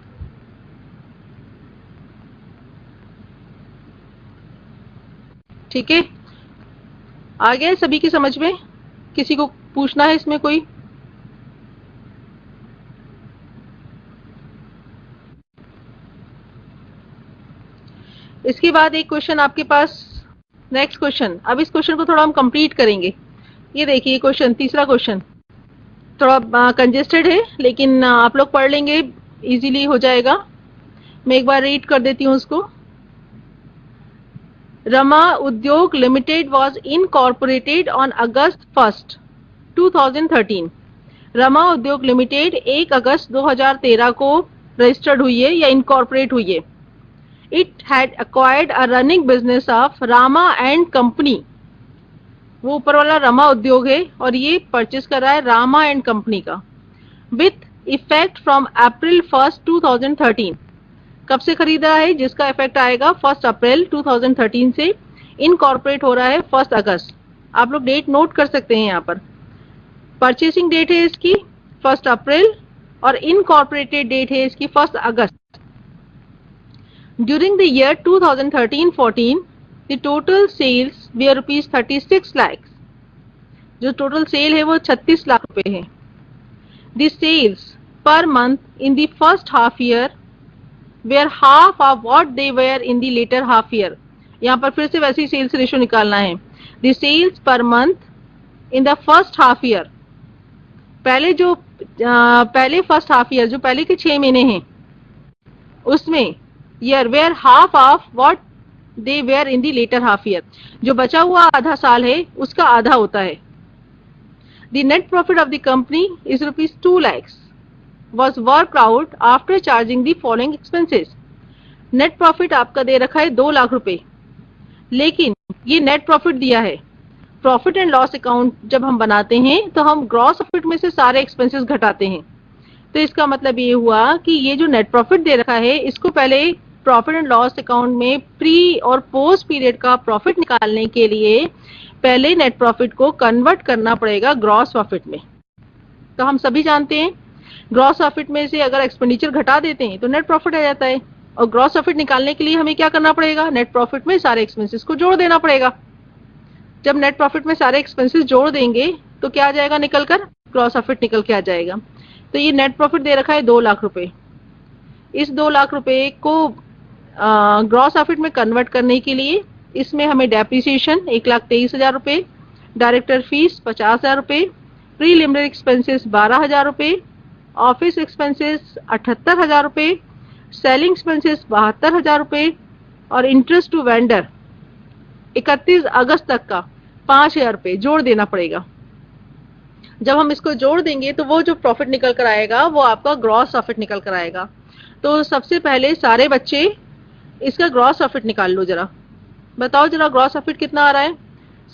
ठीक है, आ गया सभी की समझ में? किसी को पूछना है इसमें कोई? इसके बाद एक क्वेश्चन आपके पास, नेक्स्ट क्वेश्चन। अब इस क्वेश्चन को थोड़ा हम कंप्लीट करेंगे। ये देखिए क्वेश्चन, तीसरा क्वेश्चन थोड़ा कंजेस्टेड है, लेकिन आप लोग पढ़ लेंगे, इजीली हो जाएगा। मैं एक बार रीड कर देती हूँ उसको। रमा उद्योग limited was incorporated on August 1, 2013। Rama उद्योग लिमिटेड 1 अगस्त 2013 को रजिस्टर्ड हुई है या इनकॉर्पोरेट हुई है। It had acquired a running business of Rama and company. वो ऊपर वाला रमा उद्योग है और ये परचेज कर रहा है रामा एंड कंपनी का। With effect from April 1, 2013। कब से खरीदा है? जिसका इफेक्ट आएगा 1 अप्रैल 2013 से। इनकॉर्पोरेट हो रहा है 1 अगस्त। आप लोग डेट नोट कर सकते हैं यहाँ पर। परचेसिंग डेट है इसकी 1 अप्रैल और इनकॉर्पोरेटेड डेट है इसकी 1 अगस्त। During the year 2013-14, the total sales were rupees 36 lakhs. जो total sale है वो 36 लाख रुपए है। The sales per month in the first half year were half of what they were in the latter half year. यहाँ पर फिर से वैसे ही सेल्स रेशियो निकालना है। The sales per month in the first half year, पहले first half year जो पहले के 6 महीने हैं उसमें, year were half of what they were in the latter half year, जो बचा हुआ आधा साल है उसका आधा होता है। The net profit of the company is ₹2 lakhs was worked out after charging the following expenses। Net profit आपका दे रखा है 2 लाख रुपए, लेकिन ये नेट प्रॉफिट दिया है। प्रॉफिट एंड लॉस अकाउंट जब हम बनाते हैं तो हम ग्रॉस प्रॉफिट में से सारे एक्सपेंसेस घटाते हैं। तो इसका मतलब ये हुआ कि ये जो नेट प्रॉफिट दे रखा है इसको पहले प्रॉफिट एंड लॉस अकाउंट में प्री और पोस्ट पीरियड का प्रॉफिट निकालने के लिए पहले नेट प्रॉफिट को कन्वर्ट करना पड़ेगा ग्रॉस प्रॉफिट में। तो हम सभी जानते हैं ग्रॉस प्रॉफिट में से अगर एक्सपेंडिचर घटा देते हैं तो नेट प्रॉफिट आ जाता है, और ग्रॉस प्रॉफिट निकालने के लिए हमें क्या करना पड़ेगा, नेट प्रॉफिट में सारे एक्सपेंसेस को जोड़ देना पड़ेगा। जब नेट प्रॉफिट में सारे एक्सपेंसेस जोड़ देंगे तो क्या आ जाएगा निकल कर, ग्रॉस प्रॉफिट निकल के आ जाएगा। तो ये नेट प्रॉफिट दे रखा है 2 लाख रुपए। इस 2 लाख रुपए को ग्रॉस प्रॉफिट में कन्वर्ट करने के लिए इसमें हमें डेप्रिसिएशन 1,23,000 रुपए, डायरेक्टर फीस 50,000 रुपए, प्रीलिमिनरी एक्सपेंसेस 12,000 रुपए, ऑफिस एक्सपेंसेस 78,000 रुपए, सेलिंग एक्सपेंसेस 72,000 रुपए और इंटरेस्ट टू वेंडर 31 अगस्त तक का 5,000 रुपए जोड़ देना पड़ेगा। जब हम इसको जोड़ देंगे तो वो जो प्रॉफिट निकल कर आएगा वो आपका ग्रॉस प्रॉफिट निकल कर आएगा। तो सबसे पहले सारे बच्चे इसका ग्रॉस प्रॉफिट निकाल लो जरा, बताओ जरा ग्रॉस प्रॉफिट कितना आ रहा है।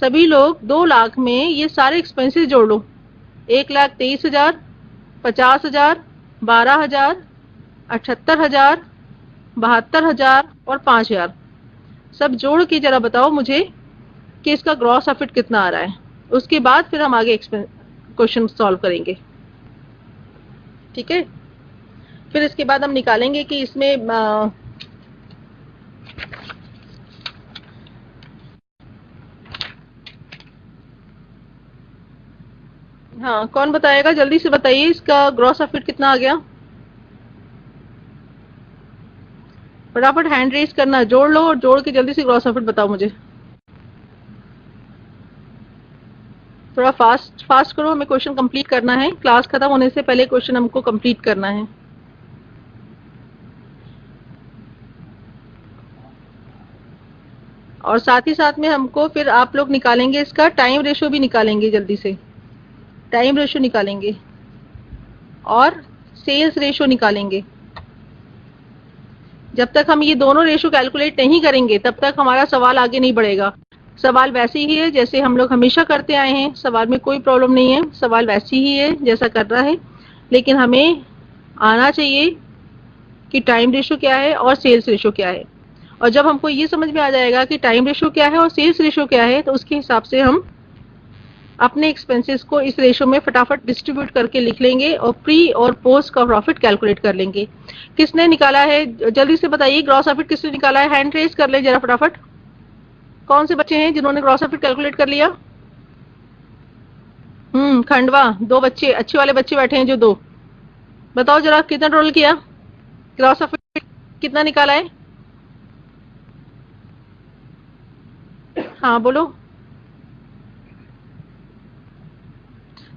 सभी लोग 2 लाख में ये सारे एक्सपेंसेस जोड़ लो, 1,23,000, 50,000, 12,000, 78,000, 72,000 और 5,000 सब जोड़ के जरा बताओ मुझे कि इसका ग्रॉस प्रॉफिट कितना आ रहा है। उसके बाद फिर हम आगे क्वेश्चन सॉल्व करेंगे, ठीक है। फिर इसके बाद हम निकालेंगे कि इसमें हाँ कौन बताएगा, जल्दी से बताइए इसका ग्रॉस प्रॉफिट कितना आ गया। फटाफट हैंड रेज करना, जोड़ लो और जोड़ के जल्दी से ग्रॉस प्रॉफिट बताओ मुझे। थोड़ा फास्ट करो, हमें क्वेश्चन कंप्लीट करना है, क्लास खत्म होने से पहले क्वेश्चन हमको कंप्लीट करना है। और साथ ही साथ में हमको फिर आप लोग निकालेंगे इसका टाइम रेशियो भी निकालेंगे, जल्दी से टाइम रेशियो निकालेंगे और सेल्स रेशियो निकालेंगे। जब तक हम ये दोनों रेशियो कैलकुलेट नहीं करेंगे तब तक हमारा सवाल आगे नहीं बढ़ेगा। सवाल वैसे ही है जैसे हम लोग हमेशा करते आए हैं, सवाल में कोई प्रॉब्लम नहीं है, सवाल वैसे ही है जैसा कर रहा है, लेकिन हमें आना चाहिए कि टाइम रेशियो क्या है और सेल्स रेशियो क्या है। और जब हमको ये समझ में आ जाएगा कि टाइम रेशियो क्या है और सेल्स रेशियो क्या है तो उसके हिसाब से हम अपने एक्सपेंसेस को इस रेशियो में फटाफट डिस्ट्रीब्यूट करके लिख लेंगे और प्री और पोस्ट का प्रॉफिट कैलकुलेट कर लेंगे। किसने निकाला है जल्दी से बताइए, ग्रॉस प्रॉफिट किसने निकाला है, हैंड रेज कर ले जरा फटाफट। कौन से बच्चे हैं जिन्होंने ग्रॉस प्रॉफिट कैलकुलेट कर लिया? खंडवा 2 बच्चे, अच्छे वाले बच्चे बैठे हैं जो 2, बताओ जरा कितना टोटल किया, ग्रॉस प्रॉफिट कितना निकाला है? हाँ बोलो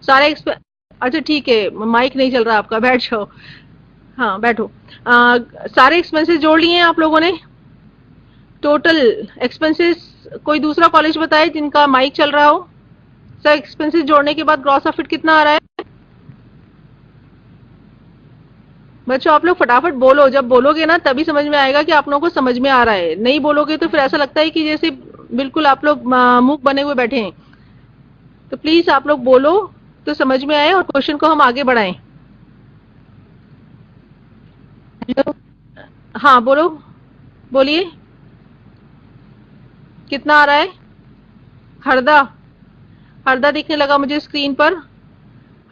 सारे अच्छा ठीक है, माइक नहीं चल रहा आपका, बैठ जाओ, हाँ बैठो। सारे एक्सपेंसेस जोड़ लिए हैं आप लोगों ने? टोटल एक्सपेंसेस कोई दूसरा कॉलेज बताए जिनका माइक चल रहा हो? सर एक्सपेंसेस जोड़ने के बाद ग्रॉस प्रॉफिट कितना आ रहा है? बच्चों आप लोग फटाफट बोलो, जब बोलोगे ना तभी समझ में आएगा कि आप लोगों को समझ में आ रहा है, नहीं बोलोगे तो फिर ऐसा लगता है कि जैसे बिल्कुल आप लोग मूक बने हुए बैठे हैं। तो प्लीज आप लोग बोलो तो समझ में आए और क्वेश्चन को हम आगे बढ़ाएं। हाँ बोलो, बोलिए कितना आ रहा है? हरदा दिखने लगा मुझे स्क्रीन पर,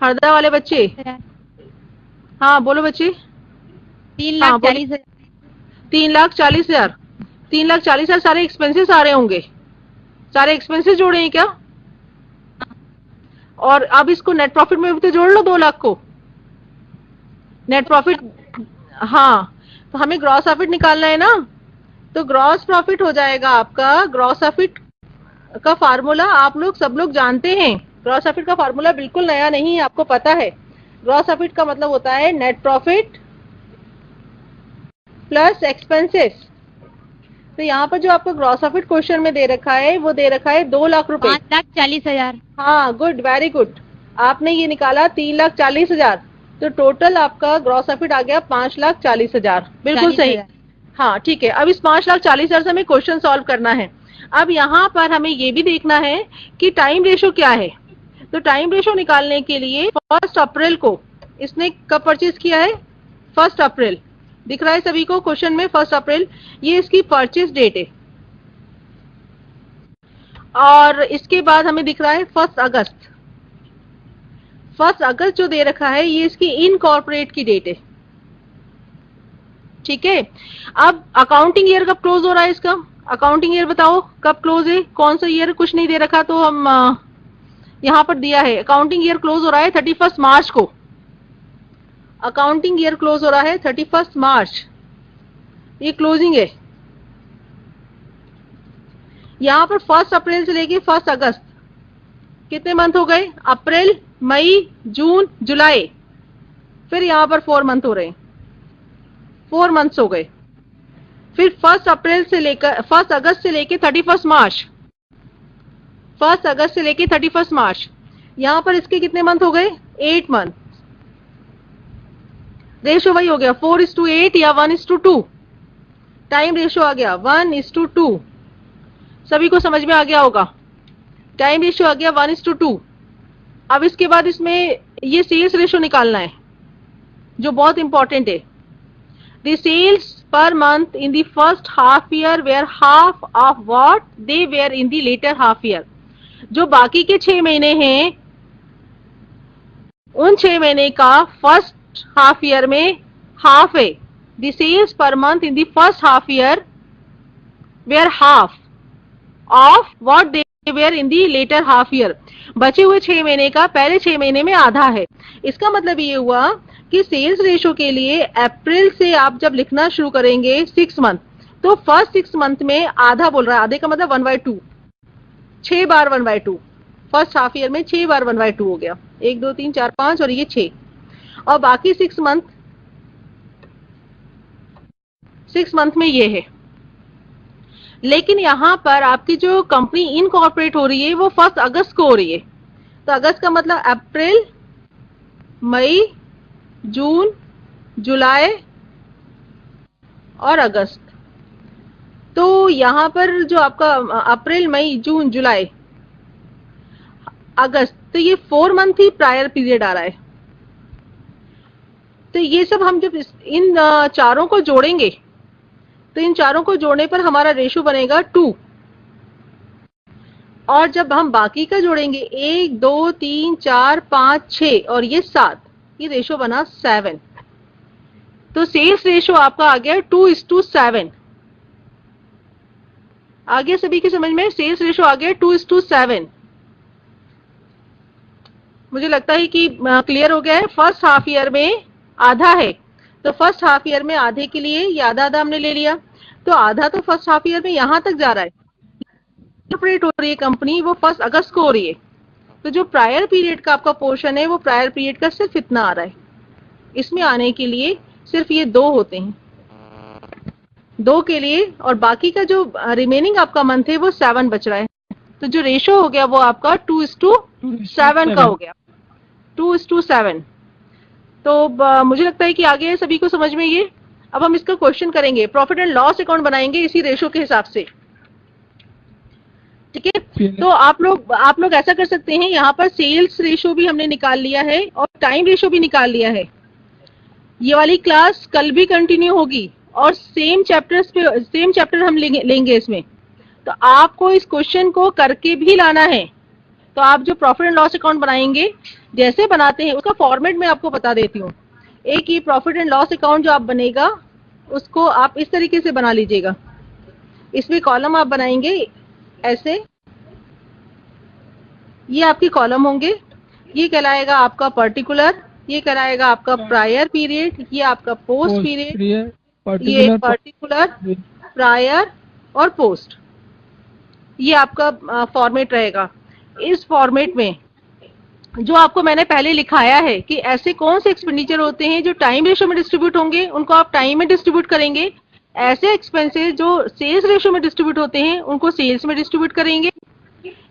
हरदा वाले बच्चे, हाँ बोलो बच्चे। 3,40,000। 3,40,000, 3,40,000 सारे एक्सपेंसेस आ रहे होंगे, सारे एक्सपेंसेस जोड़े हैं क्या? और अब इसको नेट प्रॉफिट में भी तो जोड़ लो 2 लाख को, नेट प्रॉफिट। हाँ तो हमें ग्रॉस प्रॉफिट निकालना है ना, तो ग्रॉस प्रॉफिट हो जाएगा आपका, ग्रॉस प्रॉफिट का फार्मूला आप लोग सब लोग जानते हैं। ग्रॉस प्रॉफिट का फार्मूला बिल्कुल नया नहीं है, आपको पता है। ग्रॉस प्रॉफिट का मतलब होता है नेट प्रॉफिट प्लस एक्सपेंसेस। तो यहाँ पर जो आपको ग्रॉस प्रॉफिट क्वेश्चन में दे रखा है वो दे रखा है 2 लाख रुपए, 5,40,000। हाँ गुड, वेरी गुड। आपने ये निकाला 3,40,000, तो टोटल आपका ग्रॉस प्रॉफिट आ गया 5,40,000। बिल्कुल सही, हाँ ठीक है। अब इस 5,40,000 से हमें क्वेश्चन सॉल्व करना है। अब यहाँ पर हमें ये भी देखना है कि टाइम रेशो क्या है। तो टाइम रेशो निकालने के लिए 1 अप्रैल को इसने कब परचेज किया है, 1 अप्रैल दिख रहा है सभी को क्वेश्चन में, 1 अप्रैल ये इसकी परचेज डेट है। और इसके बाद हमें दिख रहा है 1 अगस्त। 1 अगस्त जो दे रखा है ये इसकी इनकॉर्पोरेट की डेट है, ठीक है। अब अकाउंटिंग ईयर कब क्लोज हो रहा है इसका, अकाउंटिंग ईयर बताओ कब क्लोज है, कौन सा ईयर, कुछ नहीं दे रखा तो हम यहाँ पर दिया है। अकाउंटिंग ईयर क्लोज हो रहा है 31 मार्च को, अकाउंटिंग ईयर क्लोज हो रहा है 31 मार्च, ये क्लोजिंग है। यहाँ पर 1 अप्रैल से लेके 1 अगस्त कितने मंथ हो गए, अप्रैल, मई, जून, जुलाई, फिर यहाँ पर 4 मंथ हो रहे हैं, 4 मंथ्स हो गए। फिर 1 अप्रैल से लेकर 1 अगस्त से लेके 31 मार्च, 1 अगस्त से लेके 31 मार्च, यहाँ पर इसके कितने मंथ हो गए, 8 मंथ। रेशो वही हो गया 4:8 या 1:2। टाइम रेशो आ गया 1:2। सभी को समझ में आ गया होगा, टाइम रेशो आ गया 1:2। अब इसके बाद इसमें ये सेल्स रेशो निकालना है जो बहुत इंपॉर्टेंट है। The sales per month in the first half year were half of what they were in the later half year। जो बाकी के 6 महीने हैं उन 6 महीने का फर्स्ट हाफ ईयर में हाफ है। The sales per month in the first half year were half of what they were in the later half year। बचे हुए 6 महीने का पहले 6 महीने में आधा है। इसका मतलब ये हुआ कि सेल्स रेशो के लिए अप्रैल से आप जब लिखना शुरू करेंगे 6 मंथ, तो फर्स्ट 6 मंथ में आधा बोल रहा है, आधे का मतलब 1/2, 6 बार 1/2। फर्स्ट हाफ ईयर में 6 बार 1/2 हो गया, 1 2 3 4 5 और ये 6, और बाकी 6 मंथ में ये है। लेकिन यहाँ पर आपकी जो कंपनी इनकॉर्पोरेट हो रही है वो 1 अगस्त को हो रही है। तो अगस्त का मतलब अप्रैल, मई, जून, जुलाई और अगस्त। तो यहाँ पर जो आपका अप्रैल, मई, जून, जुलाई, अगस्त, तो ये 4 मंथ ही प्रायर पीरियड आ रहा है। तो ये सब हम जब इन चारों को जोड़ेंगे तो इन चारों को जोड़ने पर हमारा रेशो बनेगा 2, और जब हम बाकी का जोड़ेंगे 1 2 3 4 5 6 और ये 7, ये रेशो बना 7। तो सेल्स रेशो आपका आ गया 2:7। आ गया सभी की समझ में, सेल्स रेशो आ गया 2:7। मुझे लगता है कि क्लियर हो गया है। फर्स्ट हाफ ईयर में आधा है, तो फर्स्ट हाफ ईयर में आधे के लिए ये आधा आधा हमने ले लिया, तो आधा तो फर्स्ट हाफ ईयर में यहां तक जा रहा है। ऑपरेट हो रही है कंपनी वो 1 अगस्त को हो रही है, तो जो प्रायर पीरियड का आपका पोर्शन है वो प्रायर पीरियड का सिर्फ इतना आ रहा है। इसमें आने के लिए सिर्फ ये 2 होते हैं, 2 के लिए, और बाकी का जो रिमेनिंग आपका मंथ है वो 7 बच रहा है। तो जो रेशो हो गया वो आपका 2:7 का हो गया, 2:7। तो मुझे लगता है कि आगे सभी को समझ में ये। अब हम इसका क्वेश्चन करेंगे, प्रॉफिट एंड लॉस अकाउंट बनाएंगे इसी रेशो के हिसाब से, ठीक है। तो आप लोग ऐसा कर सकते हैं, यहाँ पर सेल्स रेशो भी हमने निकाल लिया है और टाइम रेशो भी निकाल लिया है। ये वाली क्लास कल भी कंटिन्यू होगी और सेम चैप्टर हम लेंगे इसमें। तो आपको इस क्वेश्चन को करके भी लाना है। तो आप जो प्रॉफिट एंड लॉस अकाउंट बनाएंगे जैसे बनाते हैं उसका फॉर्मेट मैं आपको बता देती हूँ। एक ये प्रॉफिट एंड लॉस अकाउंट जो आप बनेगा उसको आप इस तरीके से बना लीजिएगा। इसमें कॉलम आप बनाएंगे ऐसे, ये आपके कॉलम होंगे, ये कहलाएगा आपका पर्टिकुलर, ये कहलाएगा आपका प्रायर पीरियड, ये आपका पोस्ट पीरियड ये पर्टिकुलर, प्रायर और पोस्ट, ये आपका फॉर्मेट रहेगा। इस फॉर्मेट में जो आपको मैंने पहले लिखाया है कि ऐसे कौन से एक्सपेंडिचर होते हैं जो टाइम रेशो में डिस्ट्रीब्यूट होंगे, उनको आप टाइम में डिस्ट्रीब्यूट करेंगे। ऐसे एक्सपेंसेस जो सेल्स रेशो में डिस्ट्रीब्यूट होते हैं उनको सेल्स में डिस्ट्रीब्यूट करेंगे।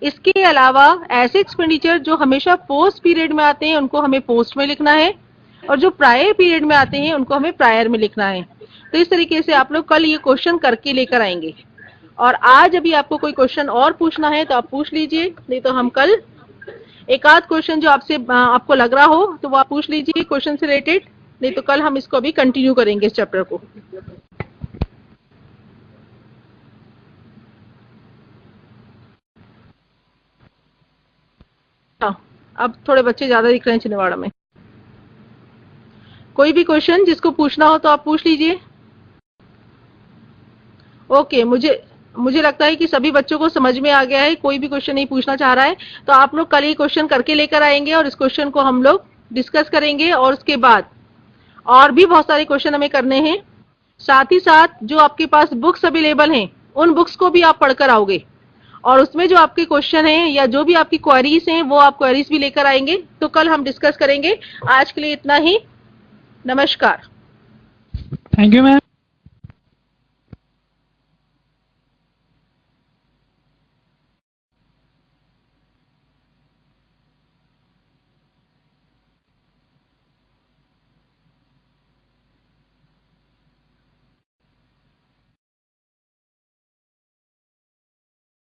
इसके अलावा ऐसे एक्सपेंडिचर जो हमेशा पोस्ट पीरियड में आते हैं उनको हमें पोस्ट में लिखना है, और जो प्रायर पीरियड में आते हैं उनको हमें प्रायर में लिखना है। तो इस तरीके से आप लोग कल ये क्वेश्चन करके लेकर आएंगे। और आज अभी आपको कोई क्वेश्चन और पूछना है तो आप पूछ लीजिए, नहीं तो हम कल एक आध क्वेश्चन जो आपको लग रहा हो तो वो आप पूछ लीजिए क्वेश्चन से रिलेटेड, नहीं तो कल हम इसको अभी कंटिन्यू करेंगे इस चैप्टर को। अब थोड़े बच्चे ज्यादा दिख रहे हैं छिंदवाड़ा में। कोई भी क्वेश्चन जिसको पूछना हो तो आप पूछ लीजिए। ओके, मुझे लगता है कि सभी बच्चों को समझ में आ गया है, कोई भी क्वेश्चन नहीं पूछना चाह रहा है। तो आप लोग कल ये क्वेश्चन करके लेकर आएंगे और इस क्वेश्चन को हम लोग डिस्कस करेंगे, और उसके बाद और भी बहुत सारे क्वेश्चन हमें करने हैं। साथ ही साथ जो आपके पास बुक्स अवेलेबल हैं उन बुक्स को भी आप पढ़कर आओगे, और उसमें जो आपके क्वेश्चन हैं या जो भी आपकी क्वेरीज हैं वो आप क्वेरीज भी लेकर आएंगे। तो कल हम डिस्कस करेंगे। आज के लिए इतना ही, नमस्कार। Thank you ma'am.